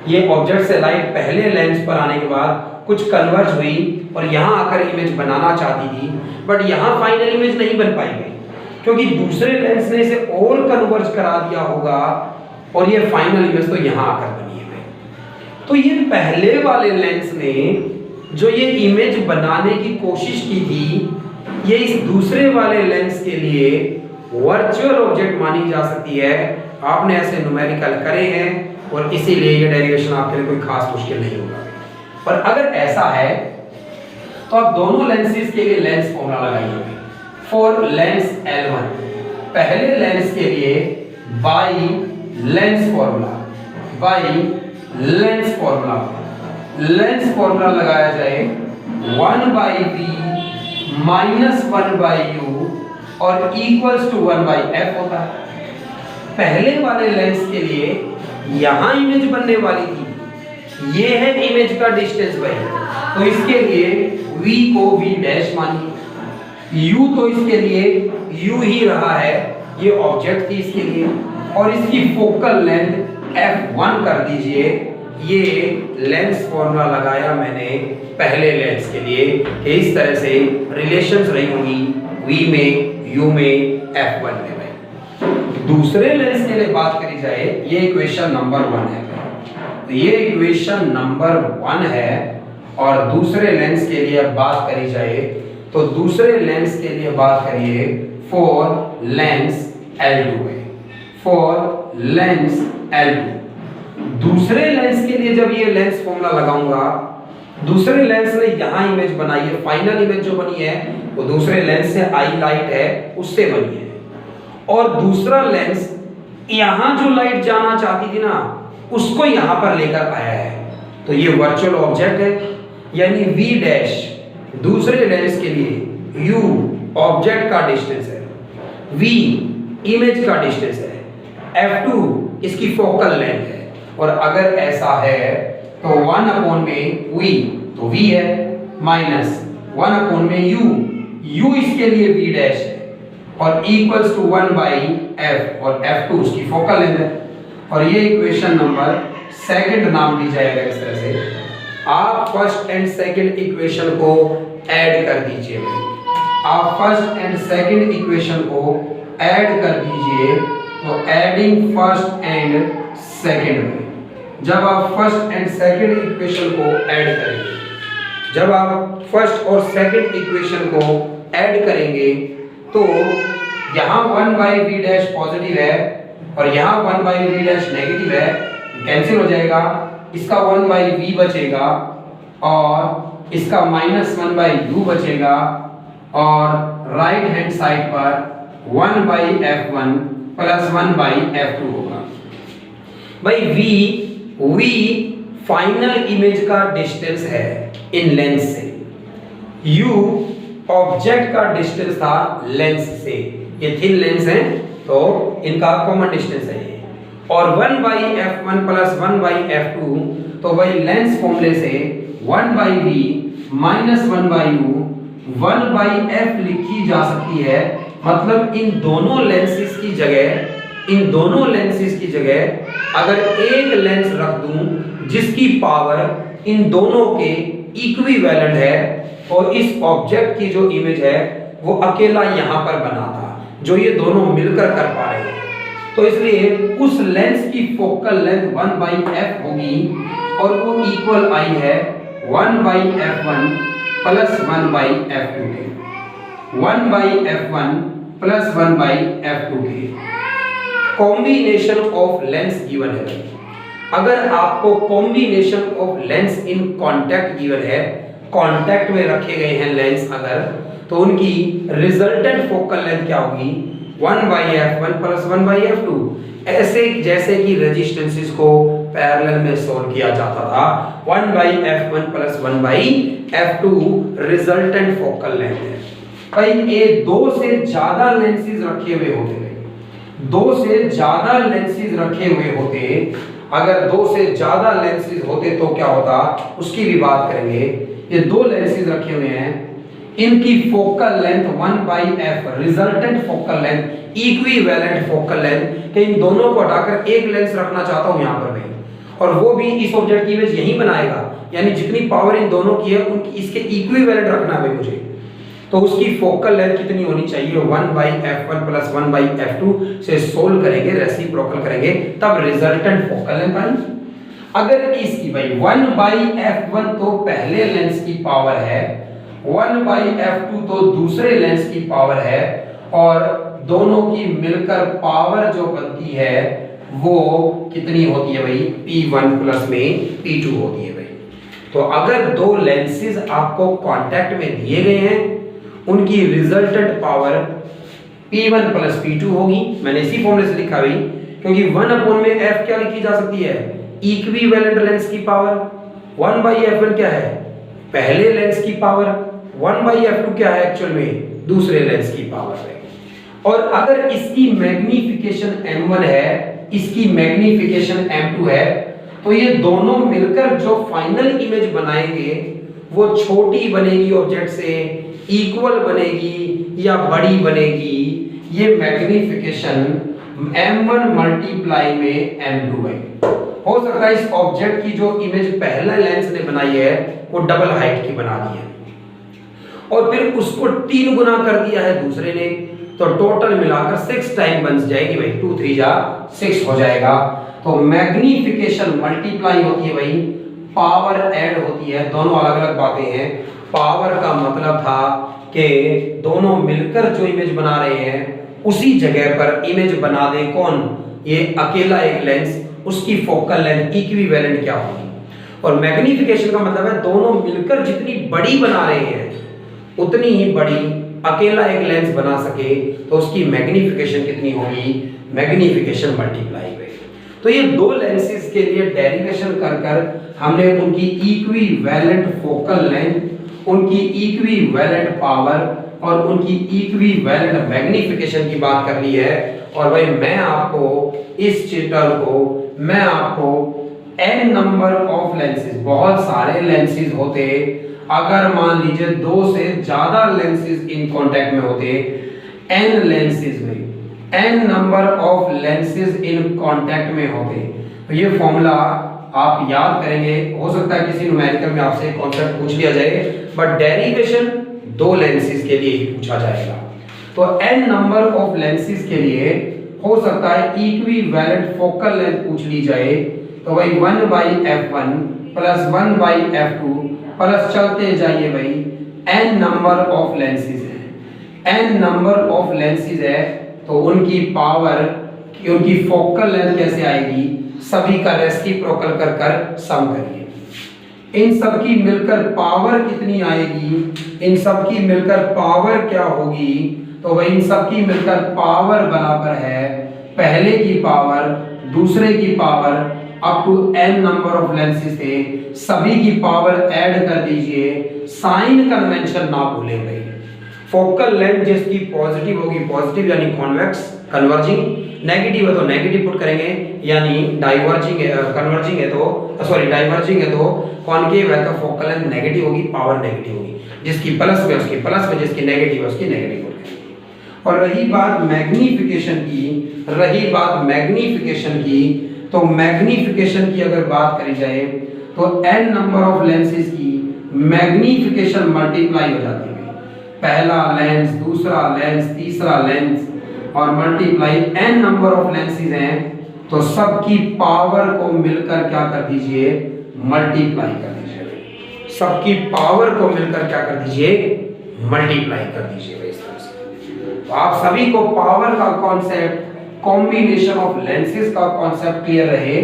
ये ऑब्जेक्ट से लाइट पहले लेंस पर आने के बाद कुछ कन्वर्ज हुई और यहाँ आकर इमेज बनाना चाहती थी, बट यहाँ फाइनल इमेज नहीं बन पाई गई। क्योंकि दूसरे लेंस ने इसे और कन्वर्ज करा दिया होगा और ये फाइनल इमेज तो यहां आकर बनी है। तो ये पहले वाले लेंस ने जो ये इमेज बनाने की कोशिश की थी, ये इस दूसरे वाले लेंस के लिए वर्चुअल ऑब्जेक्ट मानी जा सकती है। आपने ऐसे न्यूमेरिकल करे हैं और इसीलिए ये डेरिवेशन आपके लिए कोई खास मुश्किल नहीं होगा। पर अगर ऐसा है तो आप दोनों लेंसेज के लिए लेंस फॉर्मूला लगाइए। फॉर लेंस L1 पहले लेंस के लिए बाई लेंस फॉर्मूला लगाया जाए 1/v माइनस 1/u और इक्वल्स टू 1/f होता है। पहले वाले लेंस के लिए यहां इमेज बनने वाली थी, ये है इमेज का डिस्टेंस भाई, तो इसके लिए v को v डैश मानिए, u तो इसके लिए u ही रहा है, ये ऑब्जेक्ट थी इसके लिए, और इसकी फोकल लेंथ f1 कर दीजिए। ये लेंस फॉर्मूला लगाया मैंने पहले लेंस के लिए कि इस तरह से रिलेशंस रही होंगी v में, u में, f1 में। दूसरे लेंस के लिए बात करी जाए, ये इक्वेशन नंबर 1 है, तो ये इक्वेशन नंबर 1 है। और दूसरे लेंस के लिए बात करी जाए तो दूसरे लेंस के लिए बात करिए फॉर लेंस L2 है, फॉर लेंस L2। दूसरे लेंस के लिए जब ये लेंस फॉर्मूला लगाऊंगा, दूसरे लेंस ने यहां इमेज बनाई है, फाइनल इमेज जो बनी है वो दूसरे लेंस से आई लाइट है उससे बनी है, और दूसरा लेंस यहां जो लाइट जाना चाहती थी ना उसको यहां पर लेकर आया है। तो ये वर्चुअल ऑब्जेक्ट है, यानी v डैश दूसरे लेंस के लिए u ऑब्जेक्ट का डिस्टेंस है, v इमेज का डिस्टेंस है, f2 इसकी फोकल लेंथ है। और अगर ऐसा है तो 1 अपॉन में v तो v है, माइनस 1 अपॉन में u इसके लिए v डैश है, और इक्वल्स टू 1/f, और f2 उसकी फोकल लेंथ है। और ये इक्वेशन नंबर सेकंड नाम दी जाएगा इस तरह से। आप फर्स्ट एंड सेकंड इक्वेशन को ऐड कर दीजिए, आप फर्स्ट एंड सेकंड इक्वेशन को ऐड कर दीजिए। तो एडिंग फर्स्ट एंड सेकंड में जब आप फर्स्ट एंड सेकंड इक्वेशन को ऐड करेंगे, जब आप फर्स्ट और सेकंड इक्वेशन को ऐड करेंगे तो यहाँ 1/v डैश पॉजिटिव है और यहाँ 1/v डैश नेगेटिव है, कैंसिल हो जाएगा, इसका 1/v बचेगा और इसका -1/u बचेगा, और राइट हैंड साइड पर 1/f1 प्लस 1/f2 होगा। भाई v फाइनल इमेज का डिस्टेंस है इन लेंस से, u ऑब्जेक्ट का डिस्टेंस था लेंस से, ये थिन लेंस है तो इनका कॉमन डिस्टेंस है ये, और 1/f1 प्लस 1/f2, तो वही लेंस फॉर्मूले से 1/v माइनस 1/u 1/f लिखी जा सकती है। मतलब इन दोनों लेंसेज की जगह अगर एक लेंस रख दूं जिसकी पावर इन दोनों के इक्विवेलेंट है, और इस ऑब्जेक्ट की जो इमेज है वो अकेला यहां पर बना था जो ये दोनों मिलकर कर पा रहे हैं, तो इसलिए उस लेंस की फोकल लेंथ 1/f होगी और वो इक्वल आई है 1/f1 प्लस 1/f2 के, 1/f1 प्लस 1/f2 के। कॉम्बिनेशन ऑफ लेंस गिवन है। अगर आपको combination of lens in contact given है, कांटेक्ट में रखे गए हैं लेंस अगर, तो उनकी रिजल्टेंट फोकल लेंथ क्या होगी 1/f1 प्लस 1/f2। ऐसे जैसे कि रेजिस्टेंसेस को पैरेलल में सोल्व किया जाता था, 1/f1 plus 1/f2 resultant focal length है। भाई ये दो से ज्यादा लेंसेज रखे हुए होते, दो से ज्यादा लेंसेज रखे हुए होते, अगर दो से ज्यादा लेंसेज होते तो क्या होता उसकी भी बात करेंगे। ये दो लेंसेज रखे हुए हैं, इनकी focal length 1/f resultant focal length equivalent focal length के इन दोनों को हटाकर एक लेंस रखना चाहता हूं यहां पर मैं, और वो भी इस ऑब्जेक्ट की इमेज यही बनाएगा, यानी जितनी पावर इन दोनों की है उनकी इसके इक्विवेलेंट रखना है मुझे। तो उसकी फोकल लेंथ कितनी होनी चाहिए, 1/f1 प्लस 1/f2 से सोल्व करेंगे, रेसिप्रोकल करेंगे, तब रिजल्टेंट फोकल लेंथ आई। अगर इसकी भाई 1/f1 तो पहले लेंस की पावर है, 1/f2 तो दूसरे लेंस की पावर है, और दोनों की मिलकर पावर जो बनती है वो कितनी होती है भाई, P1 प्लस में P2 होती है भाई। तो अगर दो लेंसेज आपको कांटेक्ट में दिए गए हैं, उनकी resultant power P1 plus P2 होगी। मैंने इसी फॉर्मूले से लिखा भाई, क्योंकि 1 में f क्या लिखी जा सकती है, इक्विवेलेंट लेंस की पावर। 1/f1 क्या है, पहले लेंस की पावर, 1/f2 क्या है एक्चुअल में, दूसरे लेंस की पावर है। और अगर इसकी मैग्नीफिकेशन m1 है, इसकी मैग्नीफिकेशन m2 है, तो ये दोनों मिलकर जो फाइनल इमेज बनाएंगे वो छोटी बनेगी ऑब्जेक्ट से, इक्वल बनेगी या बड़ी बनेगी। ये मैग्नीफिकेशन m1 मल्टीप्लाई में m2 है। हो सकता है इस ऑब्जेक्ट की जो इमेज पहला लेंस ने बनाई है वो डबल हाइट की बना दी है, और फिर उसको 3 गुना कर दिया है दूसरे ने, तो टोटल मिलाकर 6 टाइम बन जाएगी भाई, 2 3 जा 6 हो जाएगा। तो मैग्नीफिकेशन मल्टीप्लाई होती है भाई, पावर ऐड होती है, दोनों अलग अलग बातें हैं। पावर का मतलब था कि दोनों मिलकर जो इमेज बना रहे हैं उसी जगह पर इमेज बना दे कौन, ये अकेला एक लेंस, उसकी फोकल लेंथ इक्विवेलेंट क्या होगी। और मैग्नीफिकेशन का मतलब है दोनों मिलकर जितनी बड़ी बना रहे हैं उतनी ही बड़ी अकेला एक लेंस बना सके, तो उसकी मैग्नीफिकेशन कितनी होगी, मैग्नीफिकेशन मल्टीप्लाई हुई। तो ये दो लेंसेज के लिए डेरिवेशन कर कर हमने उनकी इक्विवेलेंट फोकल लेंथ, उनकी इक्विवेलेंट पावर और उनकी इक्विवेलेंट मैग्नीफिकेशन की बात कर ली है। और भाई मैं आपको इस चैप्टर को मैं आपको n नंबर ऑफ लेंसेज, बहुत सारे लेंसेज होते, अगर मान लीजिए 2 से ज्यादा लेंसेज इन कांटेक्ट में होते, n लेंसेज में n number of lenses in contact में होते, तो ये फॉर्मूला आप याद करेंगे। हो सकता है किसी न्यूमेरिकल में आपसे कॉन्सेप्ट पूछ लिया जाए, बट डेरिवेशन 2 लेंसेज के लिए ही पूछा जाएगा। तो n नंबर ऑफ लेंसेज के लिए हो सकता है इक्विवेलेंट फोकल लेंथ पूछ ली जाए, तो भाई 1/f1 प्लस 1/f2 प्लस चलते जाइए भाई n नंबर ऑफ लेंसेज है, n नंबर ऑफ लेंसेज है, तो उनकी पावर, उनकी फोकल लेंथ कैसे आएगी, सभी का रेसिप्रोकल कर कर सम करिए। इन सब की मिलकर पावर कितनी आएगी, इन सब की मिलकर पावर क्या होगी, तो भाई इन सब की मिलकर पावर बराबर है पहले की पावर दूसरे की power up to n number of lenses थे, सभी की पावर ऐड कर दीजिए। साइन कन्वेंशन ना भूलें भाई, फोकल लेंथ जिसकी पॉजिटिव होगी पॉजिटिव यानी कॉन्वेक्स कन्वर्जिंग, नेगेटिव है तो नेगेटिव पुट करेंगे, यानी डाइवर्जिंग है, कन्वर्जिंग है तो सॉरी डाइवर्जिंग है तो कॉन्केव है तो फोकल लेंथ नेगेटिव होगी, पावर नेगेटिव होगी, जिसकी प्लस में उसकी प्लस में, जिसकी नेगेटिव है उसकी नेगेटिव पुट करेंगे। और रही बात मैग्नीफिकेशन की, तो मैग्नीफिकेशन की अगर बात करी जाए तो n नंबर ऑफ लेंसेज की मैग्नीफिकेशन मल्टीप्लाई हो जाती है, पहला लेंस दूसरा लेंस तीसरा लेंस और multiply n number of lenses हैं, तो सबकी पावर को मिलकर क्या कर दीजिए, मल्टीप्लाई कर दीजिए, सबकी पावर को मिलकर क्या कर दीजिए, मल्टीप्लाई कर दीजिए। इस तरह से तो आप सभी को पावर का कॉन्सेप्ट, कॉम्बिनेशन ऑफ लेंसेज का कॉन्सेप्ट क्लियर रहे।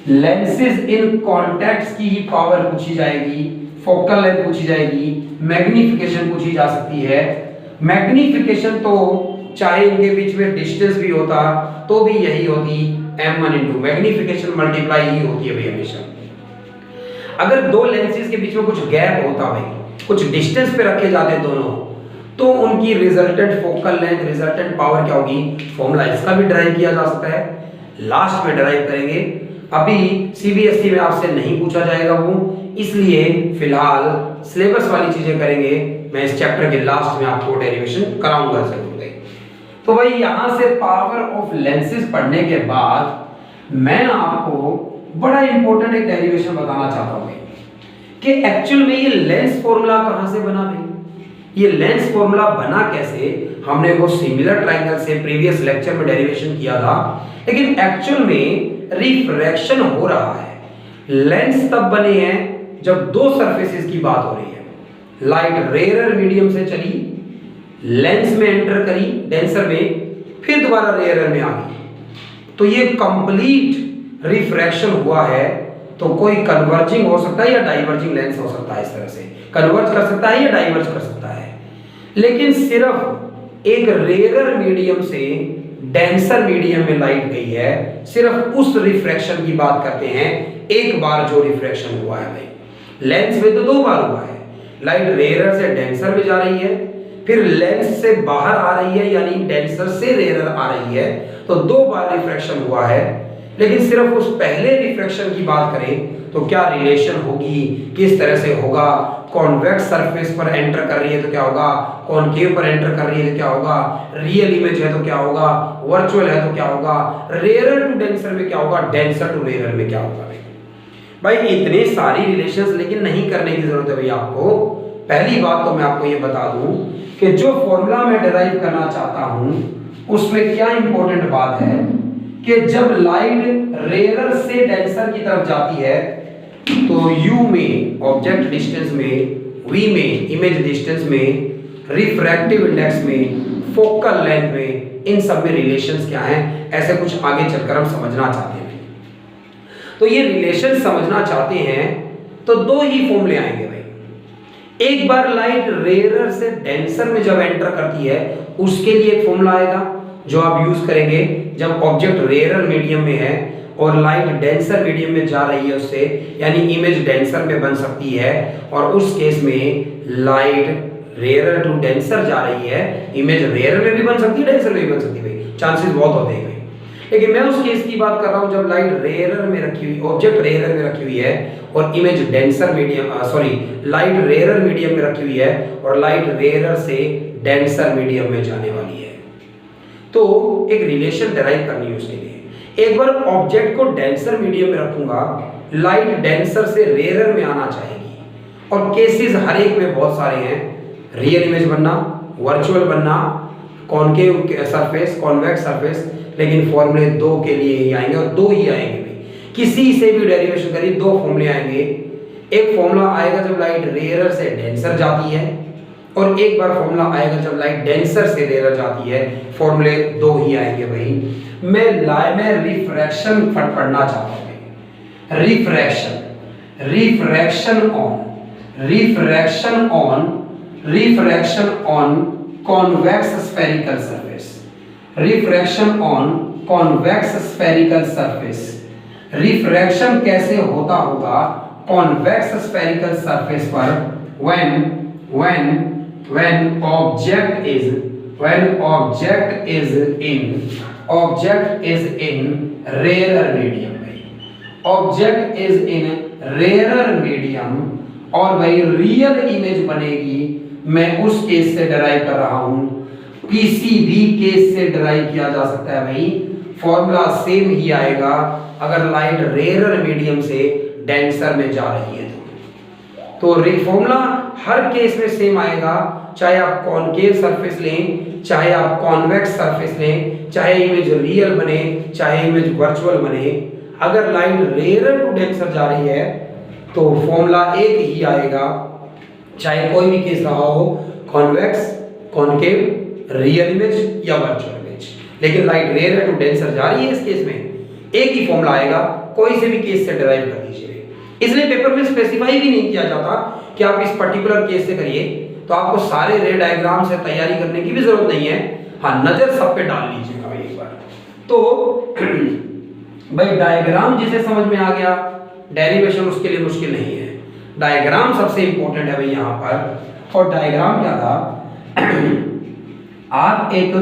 लेंसेज इन कॉन्टैक्ट्स की ही पावर पूछी जाएगी, फोकल लेंथ पूछी जाएगी, मैग्नीफिकेशन पूछी जा सकती है। मैग्नीफिकेशन तो चाहे इनके बीच में डिस्टेंस भी होता तो भी यही होती, m1 इनटू मैग्नीफिकेशन मल्टीप्लाई ही होती है भाई हमेशा। अगर दो लेंसेज के बीच में कुछ गैप होता भाई, कुछ डिस्टेंस पे रखे जाते दोनों, तो उनकी resultant focal length, resultant power क्या होगी, फॉर्मूला इसका भी ड्राइव किया जा सकता है, लास्ट में ड्राइव करेंगे। अभी सीबीएसई में आपसे नहीं पूछा जाएगा वो, इसलिए फिलहाल सिलेबस वाली चीजें करेंगे। मैं इस चैप्टर के लास्ट में आपको डेरिवेशन कराऊंगा जरूर। तो भाई यहां से पावर ऑफ लेंसेज पढ़ने के बाद मैं आपको बड़ा इंपॉर्टेंट एक डेरिवेशन बताना चाहता हूं कि एक्चुअल में ये लेंस फॉर्मूला कहां से बना भाई। ये लेंस फॉर्मूला बना कैसे, हमने वो सिमिलर ट्रायंगल से प्रीवियस लेक्चर में डेरिवेशन किया था, लेकिन एक्चुअल में रिफ्रैक्शन हो रहा है। लेंस तब बने हैं जब दो सरफेसेस की बात हो रही है। लाइट रेयर मीडियम से चली, लेंस में एंटर करी, डेंसर में, फिर दोबारा रेयर में आ गई, तो ये कंप्लीट रिफ्रैक्शन हुआ है। तो कोई कन्वर्जिंग हो सकता है या डाइवर्जिंग लेंस हो सकता है, इस तरह से कन्वर्ज कर सकता है या डाइवर्ज कर सकता है। लेकिन सिर्फ एक रेयर मीडियम से डेंसर मीडियम में लाइट गई है, सिर्फ उस रिफ्रैक्शन की बात करते हैं। एक बार जो रिफ्रैक्शन हुआ है भाई, लेंस में तो दो बार हुआ है। लाइट रेयर से डेंसर में जा रही है, फिर लेंस से बाहर आ रही है, यानी डेंसर से रेयर आ रही है, तो दो बार रिफ्रैक्शन हुआ है। लेकिन सिर्फ उस पहले रिफ्रैक्शन की बात करें तो क्या रिलेशन होगी, किस तरह से होगा। कॉन्वेक्स सरफेस पर एंटर कर रही है तो क्या होगा, कॉनकेव पर एंटर कर रही है तो क्या होगा, रियल इमेज है तो क्या होगा, वर्चुअल है तो क्या होगा, रेयर टू डेंसर में क्या होगा, डेंसर टू रेयर में क्या होगा। भाई इतने सारी रिलेशंस लेकिन नहीं करने की जरूरत है भाई आपको। पहली बात तो मैं आपको ये बता दूं कि जो फॉर्मूला मैं डिराइव करना चाहता हूं उसमें क्या इंपॉर्टेंट बात है कि जब लाइट रेयर से डेंसर की तरफ जाती है तो u में ऑब्जेक्ट डिस्टेंस में, v में इमेज डिस्टेंस में, रिफ्रैक्टिव इंडेक्स में, फोकल लेंथ में, इन सब में रिलेशंस क्या हैं, ऐसे कुछ आगे चलकर हम समझना चाहते हैं। तो ये रिलेशन समझना चाहते हैं तो दो ही फॉर्मूले आएंगे भाई। एक बार लाइट रेयर से डेंसर में जब एंटर करती है उसके लिए एक फॉर्मूला आएगा जो आप यूज करेंगे जब ऑब्जेक्ट रेयर मीडियम में है और लाइट डेंसर मीडियम में जा रही है उससे, यानी इमेज डेंसर में बन सकती है। और उस केस में लाइट रेयर टू डेंसर जा रही है, इमेज रेयर में भी बन सकती है, डेंसर में भी बन सकती है भाई, चांसेस बहुत होते हैं भाई। लेकिन मैं उस केस की बात कर रहा हूं जब लाइट रेयर में रखी हुई, ऑब्जेक्ट रेयर में रखी हुई है और image denser medium, light rare medium में रखी हुई है और लाइट रेयर से डेंसर मीडियम में जाने वाली है। तो एक रिलेशन डिराइव करनी है उसके लिए। एक बार ऑब्जेक्ट को डेंसर मीडियम में रखूंगा, लाइट डेंसर से रेयर में आना चाहेगी और केसेस हर एक में बहुत सारे हैं, रियल इमेज बनना, वर्चुअल बनना, कॉनकेव सरफेस, कॉन्वेक्स सरफेस, लेकिन फॉर्मूले दो के लिए ही आएंगे और दो ही आएंगे भाई। किसी से भी डेरिवेशन करिए दो फॉर्मूले आएंगे। एक फॉर्मूला आएगा जब लाइट रेयर से डेंसर जाती है और एक बार फॉर्मूला आएगा जब लाइट डेंसर से रेयर जाती है। फॉर्मूले दो ही आएंगे भाई। मैं रिफ्रैक्शन पढ़ना चाहता हूँ। Refraction on convex spherical surface, refraction on convex spherical surface. Refraction कैसे होता होगा कॉन्वेक्स स्फेरिकल सरफेस पर when object is in rarer medium भाई, object is in rarer medium और भाई रियल इमेज बनेगी। मैं उस केस से डिराइव कर रहा हूं, किसी भी केस से डिराइव किया जा सकता है भाई, फॉर्मूला सेम ही आएगा अगर लाइट रेयर मीडियम से डेंसर में जा रही है तो फॉर्मूला हर केस में सेम आएगा, चाहे आप कॉनकेव सरफेस लें, चाहे आप कॉन्वेक्स सरफेस लें, चाहे इमेज रियल बने, चाहे इमेज वर्चुअल बने। अगर लाइट रेयर टू डेंसर जा रही है तो फॉर्मूला एक ही आएगा, चाहे कोई भी केस रहा हो, कॉन्वेक्स, कॉनकेव, रियल इमेज या वर्चुअल इमेज। लेकिन लाइट रेयर टू डेंसर जा रही है इस केस में एक ही फॉर्मूला आएगा, कोई से भी केस से डिराइव कर दीजिए। इसलिए पेपर में स्पेसिफाई भी नहीं किया जाता कि आप इस पर्टिकुलर केस से करिए, तो आपको सारे रे डायग्राम से तैयारी करने की भी जरूरत नहीं है। हाँ, नजर सब पे डाल लीजिएगा भाई एक बार। तो भाई डायग्राम जिसे समझ में आ गया, डेरिवेशन उसके लिए मुश्किल नहीं है। डायग्राम सबसे इंपॉर्टेंट है भाई यहाँ पर। और डायग्राम क्या था, आप एक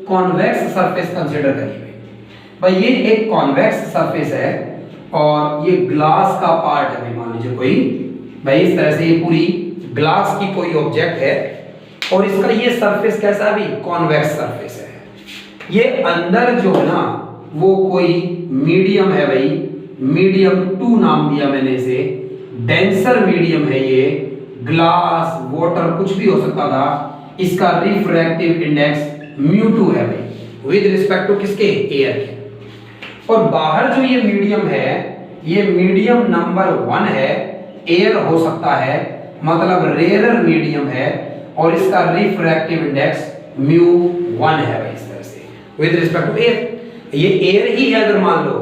कॉन्वेक्स सरफेस कंसीडर करिए भाई। ये एक कॉन्वेक्स सरफेस है और ये ग्लास का पार्ट है भाई। मान लीजिए कोई भाई इस तरह से ये पूरी ग्लास की कोई ऑब्जेक्ट है और इसका ये सरफेस कैसा है भाई, कॉन्वेक्स सरफेस है। ये अंदर जो है ना वो कोई मीडियम है भाई, मीडियम 2 नाम दिया मैंने इसे, डेंसर मीडियम है ये, ग्लास, वाटर, कुछ भी हो सकता था, इसका रिफ्रैक्टिव इंडेक्स μ2 है भाई विद रिस्पेक्ट टू किसके, एयर के। और बाहर जो ये मीडियम है, ये मीडियम नंबर 1 है, एयर हो सकता है, मतलब रेयरर मीडियम है, और इसका रिफ्रैक्टिव इंडेक्स μ1 है भाई, इस तरह से विद रिस्पेक्ट टू एयर। ये एयर ही है अगर मान लो,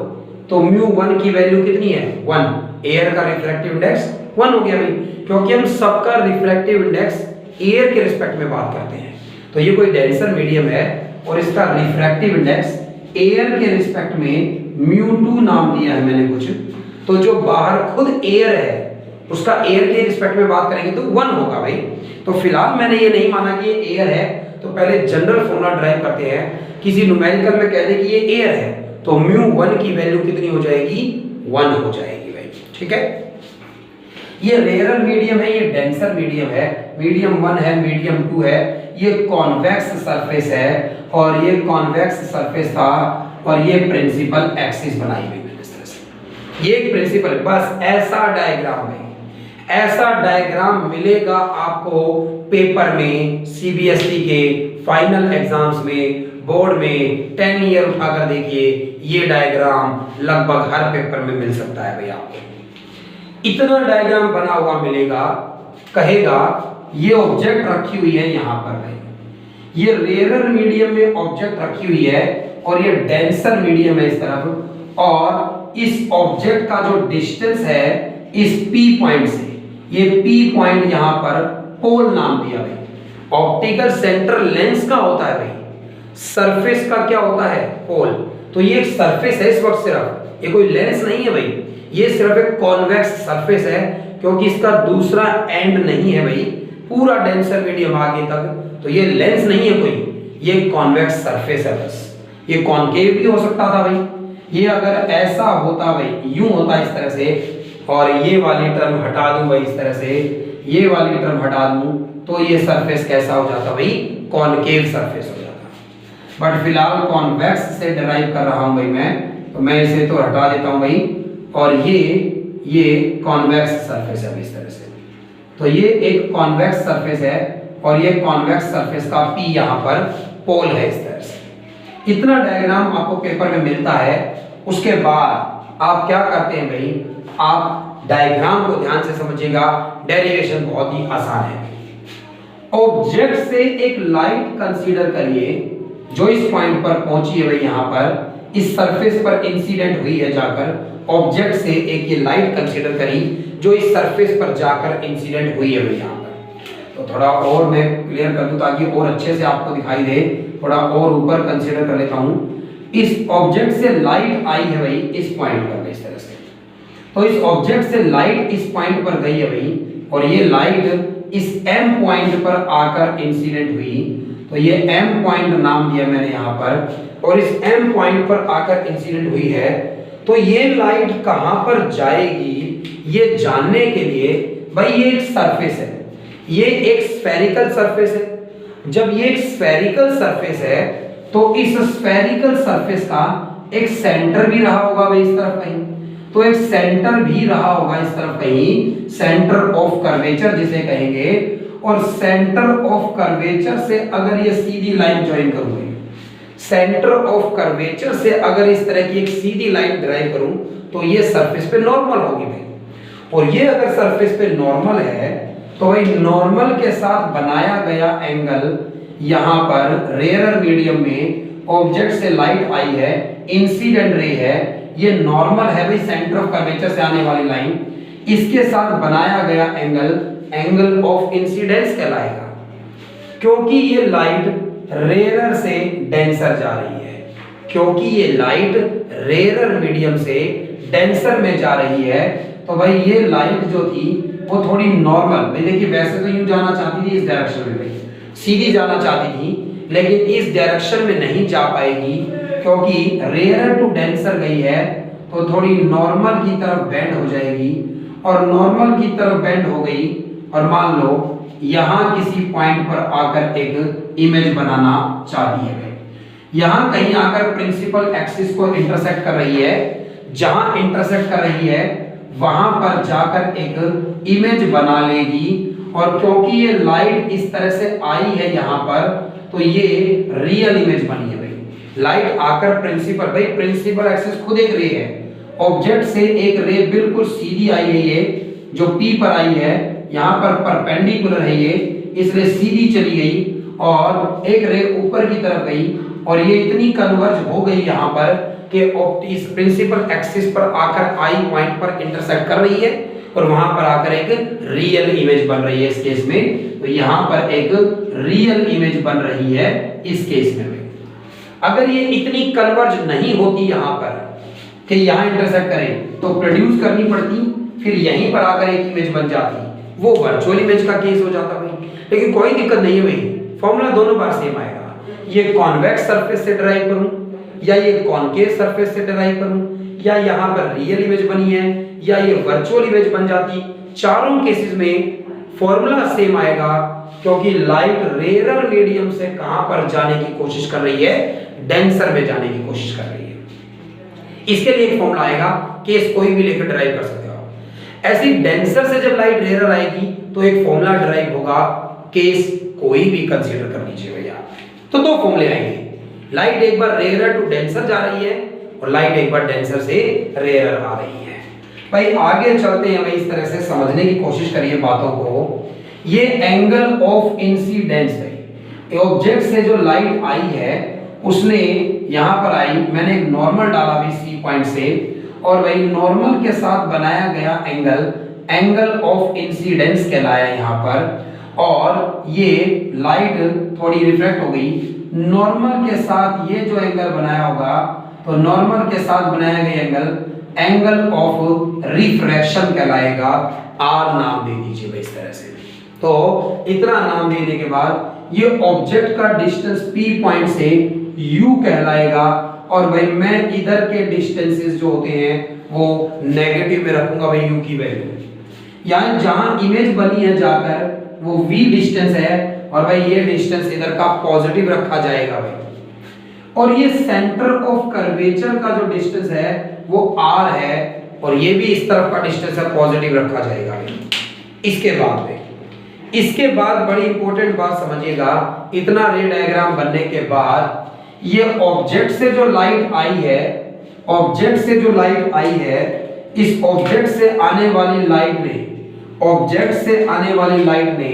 तो μ1 की वैल्यू कितनी है, 1। एयर का रिफ्रैक्टिव इंडेक्स 1 हो गया भाई, क्योंकि हम सबका रिफ्रैक्टिव इंडेक्स एयर के रिस्पेक्ट में बात करते हैं। तो ये कोई डेंसर मीडियम है और इसका रिफ्रैक्टिव इंडेक्स एयर के रिस्पेक्ट में μ2 नाम दिया है मैंने कुछ। तो जो बाहर खुद एयर है उसका एयर के रिस्पेक्ट में बात करेंगे तो 1 होगा भाई। तो फिलहाल मैंने ये नहीं माना कि ये एयर है, तो पहले जनरल फॉर्मूला ड्राइव करते हैं। किसी न्यूमेरिकल में कह दे कि ये एयर है, तो μ1 की वैल्यू कितनी हो जाएगी, 1 हो जाएगी भाई, ठीक है। ये रेयरर मीडियम है, ये डेंसर मीडियम है, मीडियम 1 है, मीडियम 2 है, ये कॉन्वेक्स सरफेस है, और ये कॉन्वेक्स सरफेस था, और ये प्रिंसिपल एक्सिस बनाई हुई है इस तरह से। ये एक प्रिंसिपल, बस ऐसा डायग्राम है, ऐसा डायग्राम मिलेगा आपको पेपर में, सीबीएसई के फाइनल एग्जाम्स में, बोर्ड में 10 ईयर उठाकर देखिए, ये डायग्राम लगभग हर पेपर में मिल सकता है भाई आपको। इतना डायग्राम बना हुआ मिलेगा, कहेगा ये ऑब्जेक्ट रखी हुई है यहां पर भाई, ये रेयरर मीडियम में ऑब्जेक्ट रखी हुई है, और ये डेंसर मीडियम है इस तरफ, और इस ऑब्जेक्ट का जो डिस्टेंस है इस P पॉइंट से, ये P पॉइंट यहां पर पोल नाम दिया भाई। ऑप्टिकल सेंटर लेंस का होता है भाई, सरफेस का क्या होता है, पोल। तो ये एक सरफेस है इस वक्त, सिर्फ ये कोई लेंस नहीं है भाई, ये सिर्फ एक कॉन्वेक्स सरफेस है, क्योंकि इसका दूसरा एंड नहीं है भाई, पूरा डेंसर मीडियम आगे तक, तो ये लेंस नहीं है कोई, ये कॉन्वेक्स सरफेस है बस। ये कॉनकेव भी हो सकता था भाई, ये अगर ऐसा होता भाई, यूं होता इस तरह से, और ये वाली टर्म हटा दूं भाई इस तरह से, ये वाली टर्म हटा दूं, तो ये सरफेस कैसा हो जाता भाई, कॉनकेव सरफेस हो जाता। बट फिलहाल कॉन्वेक्स से डिराइव कर रहा हूं भाई मैं, तो मैं इसे तो हटा देता हूं भाई, और ये कॉन्वेक्स सरफेस है इस तरह से। तो ये एक कॉन्वेक्स सरफेस है, और ये कॉन्वेक्स सरफेस का P यहां पर पोल है इस तरह से। इतना डायग्राम आपको पेपर में मिलता है। उसके बाद आप क्या करते हैं भाई, आप डायग्राम को ध्यान से समझिएगा, डेरिवेशन बहुत ही आसान है। ऑब्जेक्ट से एक लाइट कंसीडर करिए जो इस पॉइंट पर पहुंची है भाई, यहां पर इस सरफेस पर इंसिडेंट हुई है जाकर, ऑब्जेक्ट से एक ये लाइट कंसीडर करी जो इस सरफेस पर जाकर इंसिडेंट हुई है भाई यहां पर। तो थोड़ा और मैं क्लियर कर दूं ताकि और अच्छे से आपको दिखाई दे, थोड़ा और ऊपर कंसीडर कर लेता हूं। इस ऑब्जेक्ट से लाइट आई है भाई इस पॉइंट पर इस तरह से, तो इस ऑब्जेक्ट से लाइट इस पॉइंट पर गई है भाई, और ये लाइट इस M पॉइंट पर आकर इंसिडेंट हुई, तो ये M पॉइंट नाम दिया मैंने यहां पर, और इस M पॉइंट पर आकर इंसिडेंट हुई है। तो ये लाइट कहां पर जाएगी ये जानने के लिए भाई, ये एक सरफेस है, ये एक स्फेरिकल सरफेस है। जब ये एक स्फेरिकल सरफेस है तो इस स्फेरिकल सरफेस का एक सेंटर भी रहा होगा भाई इस तरफ कहीं, तो एक सेंटर भी रहा होगा इस तरफ कहीं, सेंटर ऑफ कर्वेचर जिसे कहेंगे। और सेंटर ऑफ कर्वेचर से अगर ये सीधी लाइन ज्वाइन करूंगी, सेंटर ऑफ कर्वेचर से अगर इस तरह की एक सीधी लाइन ड्राइव करूं, तो ये सरफेस पे नॉर्मल होगी भाई। और ये अगर सरफेस पे नॉर्मल है तो भाई नॉर्मल के साथ बनाया गया एंगल, यहां पर रेयरर मीडियम में ऑब्जेक्ट से लाइट आई है, इंसिडेंट रे है, ये नॉर्मल है भाई, सेंटर ऑफ कर्वेचर से आने वाली लाइन, इसके साथ बनाया गया एंगल एंगल ऑफ इंसिडेंस कहलाएगा, क्योंकि ये लाइट रेयरर से डेंसर जा रही है, क्योंकि ये लाइट रेयरर मीडियम से डेंसर में जा रही है। तो भाई ये लाइट जो थी वो थोड़ी नॉर्मल, भाई देखिए वैसे तो यूं जाना चाहती थी इस डायरेक्शन में भाई, सीधी जाना चाहती थी, लेकिन इस डायरेक्शन में नहीं जा पाएगी, क्योंकि रेयरर टू डेंसर गई है, तो थोड़ी नॉर्मल की तरफ बेंड हो जाएगी, और नॉर्मल की तरफ बेंड हो गई, और मान लो यहां किसी पॉइंट पर आकर एक इमेज बनाना चाहती है, यहां कहीं आकर प्रिंसिपल एक्सिस को इंटरसेक्ट कर रही है, जहां इंटरसेक्ट कर रही है वहां पर जाकर एक इमेज बना लेगी, और क्योंकि ये लाइट इस तरह से आई है यहाँ पर, तो ये रियल इमेज बनी है भाई। लाइट आकर प्रिंसिपल एक्सिस खुद एक रे है, ऑब्जेक्ट से एक रे बिल्कुल सीधी आई है, ये जो P पर आई है यहाँ पर परपेंडिकुलर है, ये इसलिए सीधी चली गई और एक रे ऊपर की तरफ गई और ये इतनी कन्वर्ज हो गई यहाँ पर कि इस प्रिंसिपल एक्सिस पर आकर आई पॉइंट पर इंटरसेक्ट कर रही है और वहां पर आकर एक रियल इमेज बन रही है इस केस में। तो यहाँ पर एक रियल इमेज बन रही है इस केस में। अगर ये इतनी कन्वर्ज नहीं होती यहाँ पर कि यहाँ इंटरसेक्ट करें तो प्रोड्यूस करनी पड़ती, फिर यहीं पर आकर एक इमेज बन जाती, वो वर्चुअल इमेज का केस हो जाता भाई। लेकिन कोई दिक्कत नहीं है भाई, फॉर्मूला दोनों बार सेम आएगा। ये कॉन्वेक्स सरफेस से डिराइव करूं या ये कॉनकेव सरफेस से डिराइव करूं या यहाँ पर रियल इमेज बनी है या ये वर्चुअल इमेज बन जाती, चारों केसेस में फॉर्मूला सेम आएगा, क्योंकि लाइट रेयर मीडियम से कहां पर जाने की कोशिश कर रही है, डेंसर में जाने की कोशिश कर रही है। इसके लिए एक फॉर्मूला आएगा, केस कोई भी लेकर डिराइव कर सकते हो। ऐसी डेंसर से जब लाइट रेयर आएगी तो एक फॉर्मूला डिराइव होगा, केस कोई भी कंसीडर कर लीजिए भैया। तो दो फॉर्मूले आएंगे, लाइट एक बार रेयर टू डेंसर जा रही है और लाइट एक बार डेंसर से रेयर आ रही है। भाई आगे चलते हैं भाई, इस तरह से समझने की कोशिश करिए बातों को। ये एंगल ऑफ इंसिडेंस है, ऑब्जेक्ट से जो लाइट आई है उसने यहाँ पर आई, मैंने एक नॉर्मल डाला भी सी पॉइंट से, और भाई नॉर्मल के साथ बनाया गया एंगल ऑफ इंसिडेंस कहलाया यहाँ पर। और ये लाइट थोड़ी रिफ्लेक्ट हो गई, नॉर्मल के साथ ये जो एंगल बनाया होगा, तो नॉर्मल के साथ बनाया गया एंगल ऑफ रिफ्रैक्शन कहलाएगा, आर नाम दे दीजिए भाई इस तरह से। तो इतना नाम देने के बाद ये ऑब्जेक्ट का डिस्टेंस P पॉइंट से U कहलाएगा, और भाई मैं इधर के डिस्टेंसेस जो होते हैं वो नेगेटिव में रखूंगा भाई U की वैल्यू, यानी जहां इमेज बनी है जाकर वो V डिस्टेंस है और भाई ये डिस्टेंस इधर का पॉजिटिव रखा जाएगा भाई। और ये सेंटर ऑफ कर्वेचर का जो डिस्टेंस है वो R है और ये भी इस तरफ का डिस्टेंस है, पॉजिटिव रखा जाएगा भाई। इसके बाद बड़ी इंपॉर्टेंट बात समझिएगा, इतना रे डायग्राम बनने के बाद ये ऑब्जेक्ट से जो लाइट आई है, ऑब्जेक्ट से जो लाइट आई है, इस ऑब्जेक्ट से आने वाली लाइट ने, ऑब्जेक्ट से आने वाली लाइट ने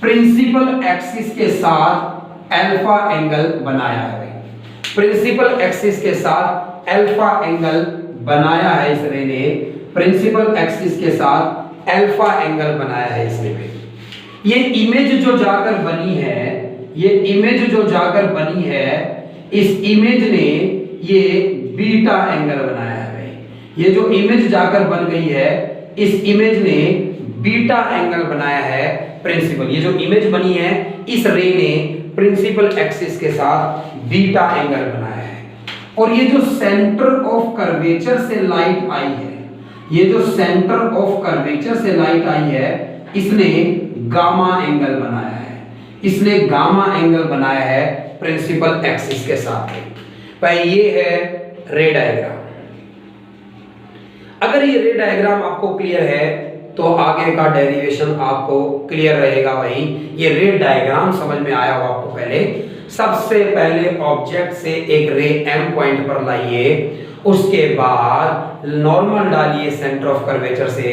प्रिंसिपल एक्सिस के साथ अल्फा एंगल बनाया है। प्रिंसिपल एक्सिस के साथ अल्फा एंगल बनाया है इस रे ने, प्रिंसिपल एक्सिस के साथ अल्फा एंगल बनाया है इसने भी। ये इमेज जो जाकर बनी है, ये इमेज जो जाकर बनी है, इस इमेज ने ये बीटा एंगल बनाया है भाई। ये जो इमेज जाकर बन गई है, इस इमेज ने बीटा एंगल बनाया है प्रिंसिपल। ये जो इमेज बनी है, इस रे ने प्रिंसिपल एक्सिस के साथ बीटा एंगल बनाया है। और ये जो सेंटर ऑफ कर्वेचर से लाइट आई है, ये जो सेंटर ऑफ कर्वेचर से लाइट आई है, इसने गामा एंगल बनाया है, इसने गामा एंगल बनाया है प्रिंसिपल एक्सिस के साथ। भाई ये है रे डायग्राम। अगर ये रे डायग्राम आपको क्लियर है तो आगे का डेरिवेशन आपको क्लियर रहेगा भाई। ये रे डायग्राम समझ में आया होगा आपको। पहले सबसे पहले ऑब्जेक्ट से एक रे M पॉइंट पर लाइए, उसके बाद नॉर्मल डालिए सेंटर ऑफ कर्वेचर से,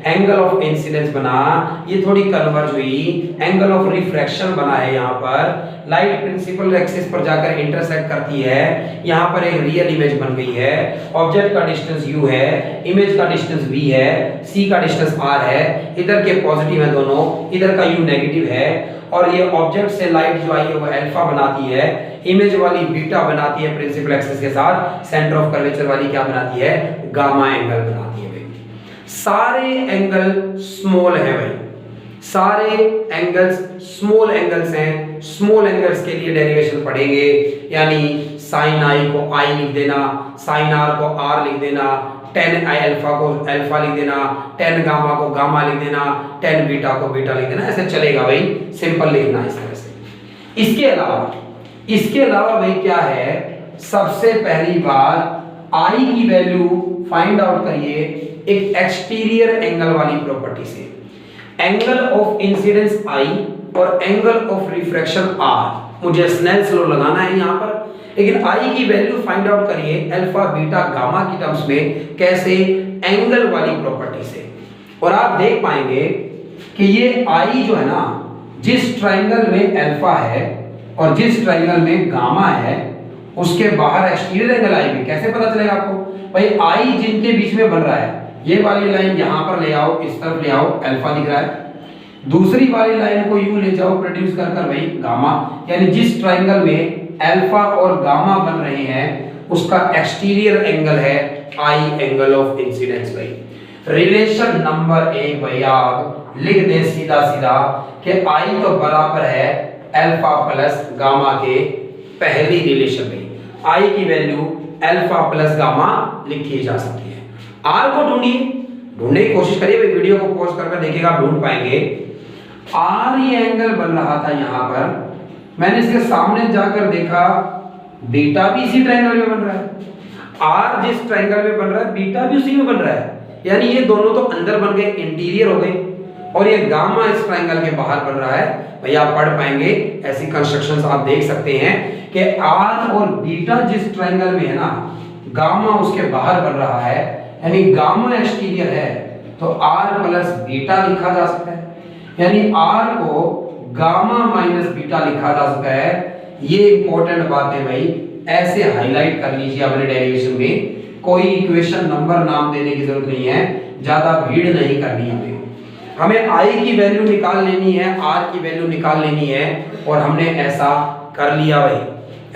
एंगल ऑफ इंसिडेंस बना, ये थोड़ी कन्वर्ज हुई, एंगल ऑफ रिफ्रैक्शन बना है यहाँ पर, लाइट प्रिंसिपल एक्सिस पर जाकर इंटरसेक्ट करती है, यहाँ पर एक रियल इमेज बन गई है, ऑब्जेक्ट का डिस्टेंस U है, इमेज का डिस्टेंस V है, C का डिस्टेंस R है, इधर के पॉजिटिव है दोनों, इधर का U नेगेटिव है, और ये ऑब्जेक्ट से लाइट जो आई है वो अल्फा बनाती है, इमेज वाली बीटा बनाती है प्रिंसिपल एक्सिस के साथ, सेंटर ऑफ कर्वेचर वाली क्या बनाती है, गामा एंगल बनाती है भाई। सारे एंगल स्मॉल है भाई, सारे एंगल्स स्मॉल एंगल्स हैं। स्मॉल एंगल्स के लिए डेरिवेशन पढ़ेंगे, यानी साइन आई को I लिख देना, साइन R को R लिख देना, tan I अल्फा को अल्फा लिख देना, tan गामा को गामा लिख देना, tan बीटा को बीटा लिख देना, ऐसे चलेगा भाई, सिंपल लिखना इस तरह से। इसके अलावा भाई क्या है, सबसे पहली बात I की वैल्यू फाइंड आउट करिए एक एक्सटीरियर एंगल वाली प्रॉपर्टी से। एंगल ऑफ इंसिडेंस आई और एंगल ऑफ रिफ्रैक्शन आर। मुझे स्नेल्स लॉ लगाना है यहाँ पर, लेकिन आई की वैल्यू फाइंड आउट करिए अल्फा बीटा गामा की टर्म्स में, कैसे? एंगल वाली प्रॉपर्टी से। और आप देख पाएंगे कि ये आई जो है ना, जिस ट्रायंगल में अल्फा है और जिस ट्रायंगल में गामा है उसके बाहर एक्सटीरियर एंगल आई भी। कैसे पता चलेगा आपको? भाई आई जिनके बीच में बन रहा है, ये वाली लाइन यहां पर ले आओ, इस तरफ ले आओ, अल्फा दिख रहा है। दूसरी वाली लाइन को यूं ले जाओ प्रोड्यूस कर कर भाई गामा, यानी जिस ट्रायंगल में अल्फा और गामा बन रहे हैं उसका एक्सटीरियर एंगल है आई, एंगल ऑफ इंसिडेंस भाई। रिलेशन नंबर 1 भाई आप लिख दे सीधा सीधा कि आई तो बराबर है अल्फा प्लस गामा के, पहली रिलेशन में आई की वैल्यू अल्फा प्लस गामा लिखी जा सकती है। आर को ढूंढने की कोशिश करिए भाई, वीडियो को पॉज करके देखिएगा, आप ढूंढ पाएंगे। आर ये एंगल बन रहा था यहां पर, मैंने इसके सामने जाकर देखा बीटा भी इसी ट्रायंगल में बन रहा है। आर जिस ट्रायंगल में बन रहा है बीटा भी उसी में बन रहा है, यानी ये दोनों तो अंदर बन गए, इंटीरियर हो गए, और ये गामा इस ट्रायंगल के बाहर बन रहा है। भैया आप पढ़ पाएंगे, ऐसी कंस्ट्रक्शंस आप देख सकते हैं कि आर और बीटा जिस ट्रायंगल में है ना, गामा उसके बाहर बन रहा है, यानी गामा एक्सटीरियर है तो आर प्लस बीटा लिखा जा सकता है, यानी आर को गामा माइनस बीटा लिखा जा सकता है। ये इंपॉर्टेंट बात है भाई, ऐसे हाईलाइट कर लीजिए अपने डेरिवेशन में। कोई इक्वेशन नंबर नाम देने की जरूरत नहीं है, ज्यादा भीड़ नहीं करनी है हमें आई की वैल्यू निकाल लेनी है, आर की वैल्यू निकाल लेनी है, और हमने ऐसा कर लिया भाई,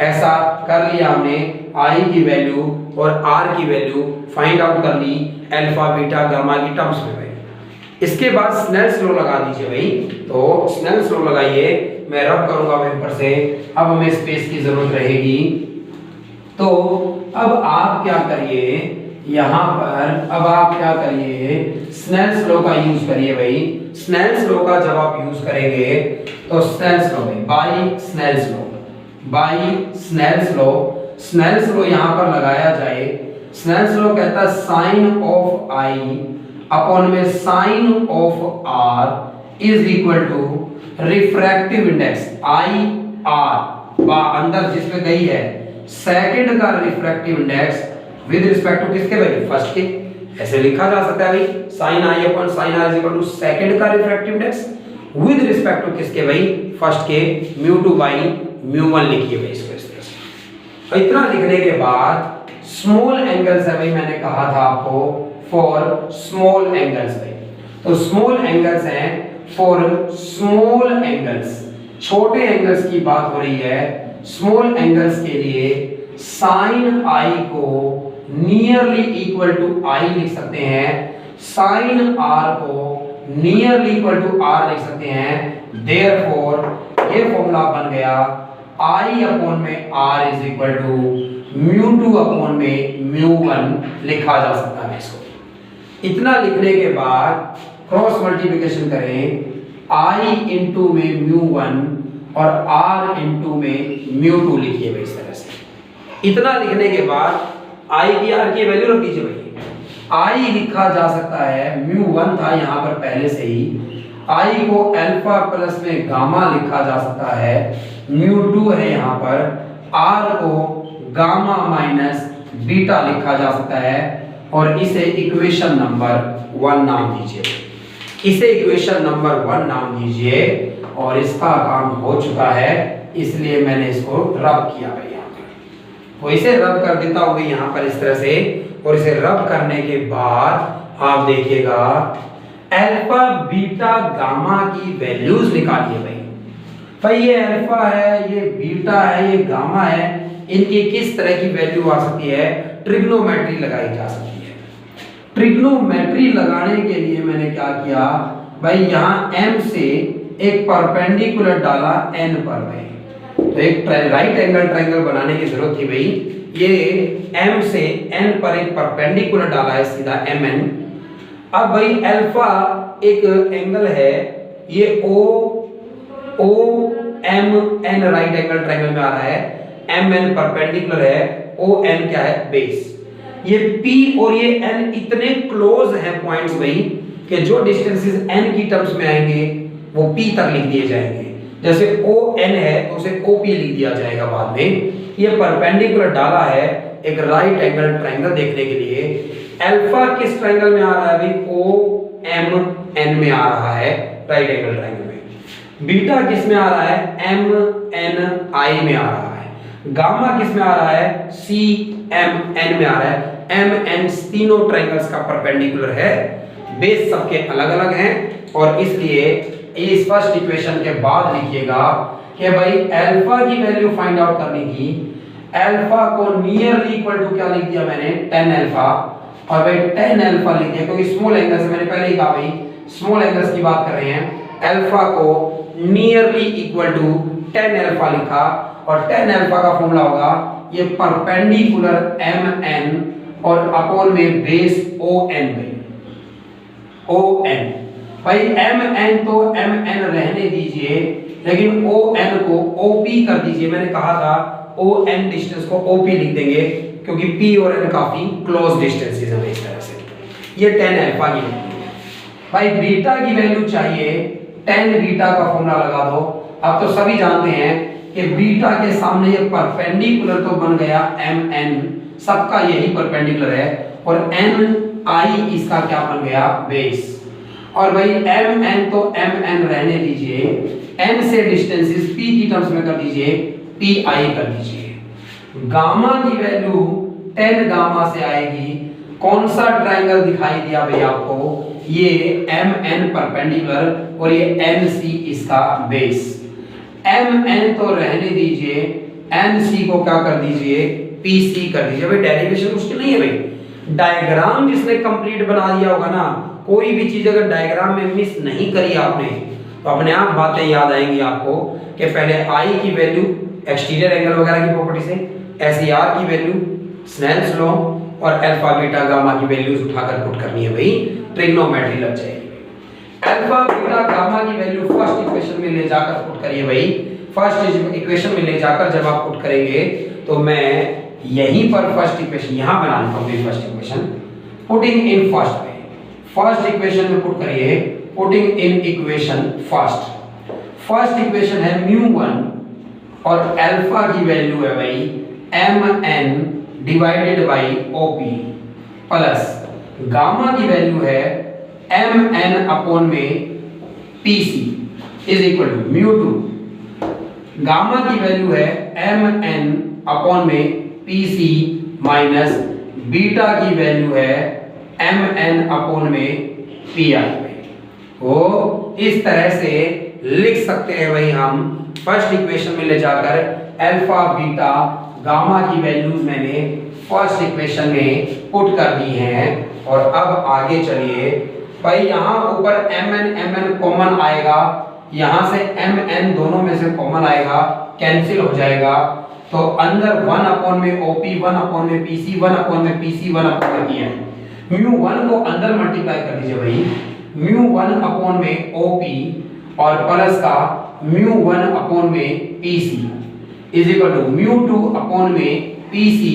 ऐसा कर लिया हमने। आई की वैल्यू और आर की वैल्यू फाइंड आउट कर ली अल्फा बीटा गामा की टर्म्स में भाई। इसके बाद स्नेल्स लॉ लगा दीजिए भाई, तो स्नेल्स लॉ लगाइए, मैं रब करूंगा पेपर से। अब हमें स्पेस की जरूरत रहेगी, तो अब आप क्या करिए यहां पर, अब आप क्या करिए स्नेल्स लॉ का यूज करिए भाई। स्नेल्स लॉ का जब आप यूज करेंगे तो स्नेल्स लॉ में by Snell's law, by Snell's law, Snell's law यहां पर लगाया जाए। स्नेल्स लॉ कहता है साइन ऑफ आई अपॉन में sine of R is equal to refractive index I R, अंदर जिसमें गई है सेकंड का refractive index with respect to किसके भाई? फर्स्ट के। ऐसे लिखा जा सकता है भाई, sine i upon sine r is equal to second का refractive index with respect to किसके भाई? फर्स्ट के, म्यू 2 बाई म्यू 1 लिखिए भाई इसको इस तरह से। और इतना लिखने के बाद स्मॉल एंगल्स है भाई, मैंने कहा था आपको फॉर स्मॉल एंगल्स भाई, तो स्मॉल एंगल्स हैं फॉर स्मॉल एंगल्स, छोटे एंगल्स की बात हो रही है। स्मॉल एंगल्स के लिए साइन आई को नियरली इक्वल टू आई लिख सकते हैं, साइन आर को नियरली इक्वल टू आर लिख सकते हैं। देयरफॉर ये फॉर्मूला बन गया आई अपॉन में R is equal to mu 2 upon में म्यू 1 लिखा जा सकता है इसको। इतना लिखने के बाद क्रॉस मल्टीप्लिकेशन करें, आई इंटू में म्यू 1 और आर इंटू में म्यू 2 लिखिए भाई इस तरह से। इतना लिखने के बाद आई की आर की वैल्यू रख दीजिए भाई। आई लिखा जा सकता है, म्यू 1 था यहां पर पहले से ही, आई को अल्फा प्लस में गामा लिखा जा सकता है, म्यू 2 है यहां पर, आर को गामा माइनस बीटा लिखा जा सकता है, और इसे इक्वेशन नंबर 1 नाम दीजिए, इसे इक्वेशन नंबर 1 नाम दीजिए। और इसका काम हो चुका है, इसलिए मैंने इसको रब किया भाई यहाँ पर, तो इसे रब कर देता हूँ यहाँ पर इस तरह से। और इसे रब करने के बाद आप देखिएगा अल्फा बीटा गामा की वैल्यूज निकालिए भाई। भाई ये अल्फा है, ये बीटा है, ये गामा है, इनकी किस तरह की वैल्यू आ सकती है? ट्रिग्नोमेट्री लगाई जा सकती है। ट्रिग्नोमेट्री लगाने के लिए मैंने क्या किया भाई, यहाँ m से एक परपेंडिकुलर डाला n पर भाई, तो एक राइट एंगल ट्रायंगल बनाने की जरूरत थी भाई। ये m से n पर एक परपेंडिकुलर डाला है सीधा mn। अब भाई अल्फा एक एंगल है, ये o m n right angle triangle में आ रहा है, mn परपेंडिकुलर है, o n क्या है? बेस। ये p और ये n इतने क्लोज हैं पॉइंट्स भाई कि जो डिस्टेंसेस n की टर्म्स में आएंगे वो p तक लिख दिए जाएंगे। जैसे ON है तो उसे OP लिख दिया जाएगा बाद में। ये परपेंडिकुलर डाला है एक राइट एंगल ट्रायंगल देखने के लिए। अल्फा किस ट्रायंगल में आ रहा है भाई? OMN में आ रहा है राइट एंगल ट्रायंगल में। बीटा किस में आ रहा है? MNI में आ रहा है। गामा किस में आ रहा है? CMN में आ रहा है। MN तीनों ट्रायंगल्स का परपेंडिकुलर है, बेस सबके अलग अलग हैं और इसलिए इस फर्स्ट इक्वेशन के बाद लिखिएगा कि भाई अल्फा की वैल्यू फाइंड आउट करने की, अल्फा को नियरली इक्वल टू क्या लिख दिया मैंने? tan alpha. और भाई tan अल्फा लिख दिया क्योंकि स्मॉल एंगल से मैंने पहले ही कहा भाई स्मॉल एंगल्स की बात कर रहे हैं। अल्फा को nearly equal to tan alpha लिखा और tan अल्फा का फॉर्मूला होगा ये परपेंडिकुलर MN और अपॉन में बेस ON में ON। भाई MN तो MN रहने दीजिए लेकिन ON को OP कर दीजिए। मैंने कहा था ON डिस्टेंस को OP लिख देंगे क्योंकि P और N काफी क्लोज डिस्टेंसेस हैं इस तरह से। ये tan अल्फा की वैल्यू है। भाई बीटा की वैल्यू चाहिए, tan बीटा का फॉर्मूला लगा दो। अब तो सभी जानते हैं कि बीटा के सामने ये परपेंडिकुलर तो बन गया MN, सबका यही परपेंडिकुलर है और NI इसका क्या बन गया? बेस। और भाई MN तो MN रहने दीजिए, N से डिस्टेंसेस P की टर्म्स में कर दीजिए PI कर दीजिए। गामा की वैल्यू tan गामा से आएगी। कौन सा ट्रायंगल दिखाई दिया भाई आपको? ये MN परपेंडिकुलर और ये NC इसका बेस। MN तो रहने दीजिए, NC को क्या कर दीजिए? PC कर दीजिए। भाई डेरिवेशन मुश्किल नहीं है भाई, डायग्राम जिसने कंप्लीट बना दिया होगा ना, कोई भी चीज अगर डायग्राम में मिस नहीं करी आपने तो अपने आप बातें याद आएंगी आपको कि पहले I की वैल्यू एक्सटीरियर एंगल वगैरह की प्रॉपर्टी से, SER की वैल्यू, स्नेल्स लॉ और अल्फा बीटा गामा की वैल्यूज उठाकर पुट करनी है भाई, ट्रिग्नोमेट्री लग जाएगी। अल्फा बीटा गामा की वैल्यू फर्स्ट इक्वेशन में ले जाकर पुट करिए भाई। फर्स्ट इक्वेशन में ले जाकर जब आप पुट करेंगे तो मैं यहीं पर फर्स्ट इक्वेशन यहां बना लेता हूं। First equation putting in first में, फर्स्ट इक्वेशन में पुट करिए, putting in equation first equation है μ1 और अल्फा की वैल्यू है भाई MN divided by OP plus gamma की वैल्यू है MN अपॉन में PC is equal to μ2। Gamma की वैल्यू है MN अपॉन में PC माइनस बीटा की वैल्यू है MN अपॉन में PI। वो इस तरह से लिख सकते हैं भाई हम। फर्स्ट इक्वेशन में ले जाकर अल्फा बीटा गामा की वैल्यूज मैंने फर्स्ट इक्वेशन में पुट कर दी हैं। और अब आगे चलिए भाई, यहाँ ऊपर MN कॉमन आएगा, यहाँ से MN दोनों में से कॉमन आएगा, कैंसिल हो जाएगा। तो अंदर 1 अपॉन में OP, 1 अपॉन में PC, 1 अपॉन में PC, 1 अपॉन में PI। μ1 को अंदर मल्टीप्लाई कर दीजिए भाई, μ1 अपॉन में OP और प्लस का μ1 अपॉन में PC is equal to μ2 upon में PC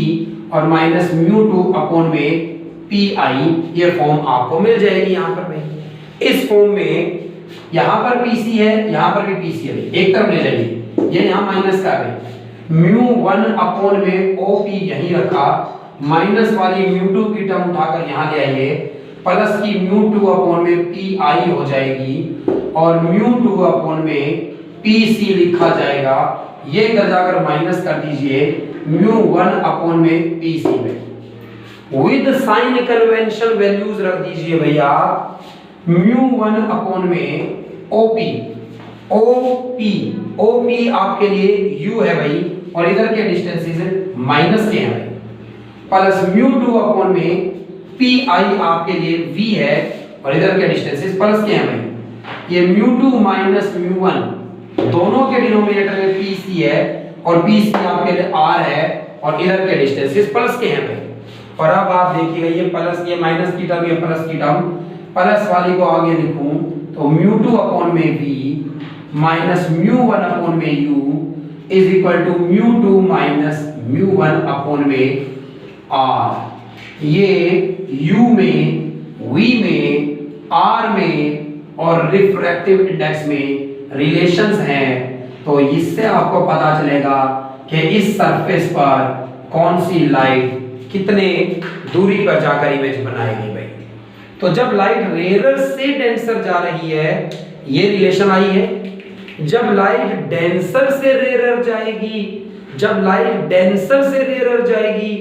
और माइनस μ2 अपॉन में PI। ये फॉर्म आपको मिल जाएगी यहाँ पर भाई। इस फॉर्म में यहाँ पर PC है, यहाँ पर भी PC है, एक तरफ ले जाइए, ये यहाँ माइनस का है। μ1 अपॉन में OP यहीं रखा, माइनस वाली μ2 की टर्म उठाकर यहाँ ले आइए, प्लस की μ2 अपॉन में PI हो जाएगी और μ2 अपॉन में PC लिखा जाएगा। ये इधर जाकर माइनस कर दीजिए μ1 अपॉन में PC में, विद साइन कन्वेंशन वैल्यूज रख दीजिए भैया। μ1 अपॉन में OP आपके लिए U है भाई और इधर के डिस्टेंसेस माइनस के हैं, प्लस μ2 अपॉन में PI आपके लिए V है और इधर के डिस्टेंसेस प्लस के हैं भाई। ये μ2 माइनस μ1 दोनों के डिनोमिनेटर में PC है और PC आपके लिए R है और इधर के डिस्टेंसेस प्लस के हैं भाई। और अब आप देखिएगा ये प्लस, ये माइनस की टर्म, ये प्लस की टर्म, प्लस वाली को आगे लिखूं तो μ2 अपॉन में V माइनस μ1 अपॉन में U is equal to μ2 minus μ1 upon में R। ये U में V में आर में और रिफ्रैक्टिव इंडेक्स में रिलेशंस हैं, तो इससे आपको पता चलेगा कि इस सरफेस पर कौन सी लाइट कितने दूरी पर जाकर इमेज बनाएगी भाई। तो जब लाइट रेयर से डेंसर जा रही है, ये रिलेशन आई है। जब लाइट डेंसर से रेयर जाएगी, जब लाइट डेंसर से रेयर जाएगी,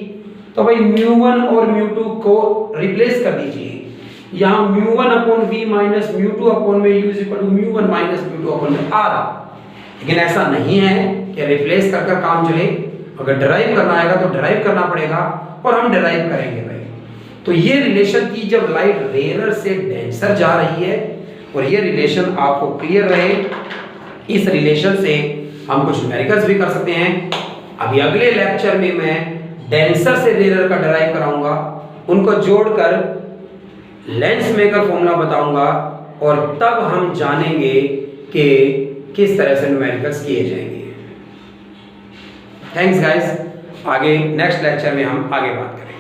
तो भाई μ1 और μ2 को रिप्लेस कर दीजिए। यहाँ μ1 upon v minus μ2 upon v is equal to μ1 minus μ2 upon r। लेकिन ऐसा नहीं है कि रिप्लेस कर कर काम चले। अगर डिराइव करना आएगा तो डिराइव करना पड़ेगा, और हम डिराइव करेंगे भाई। तो ये रिलेशन थी जब लाइट रेयर से डेंसर जा रही है, और ये रिलेशन आपको क्लियर रहे। इस रिलेशन से हम कुछ न्यूमेरिकल्स भी कर सकते हैं। अभी अगले लेक्चर में मैं डेंसर से रेयर का डिराइव कराऊंगा, उनको जोड़कर लेंस मेकर फॉर्मूला बताऊंगा, और तब हम जानेंगे कि किस तरह से न्यूमेरिकल्स किए जाएंगे। थैंक्स गाइस, आगे नेक्स्ट लेक्चर में हम आगे बात करेंगे।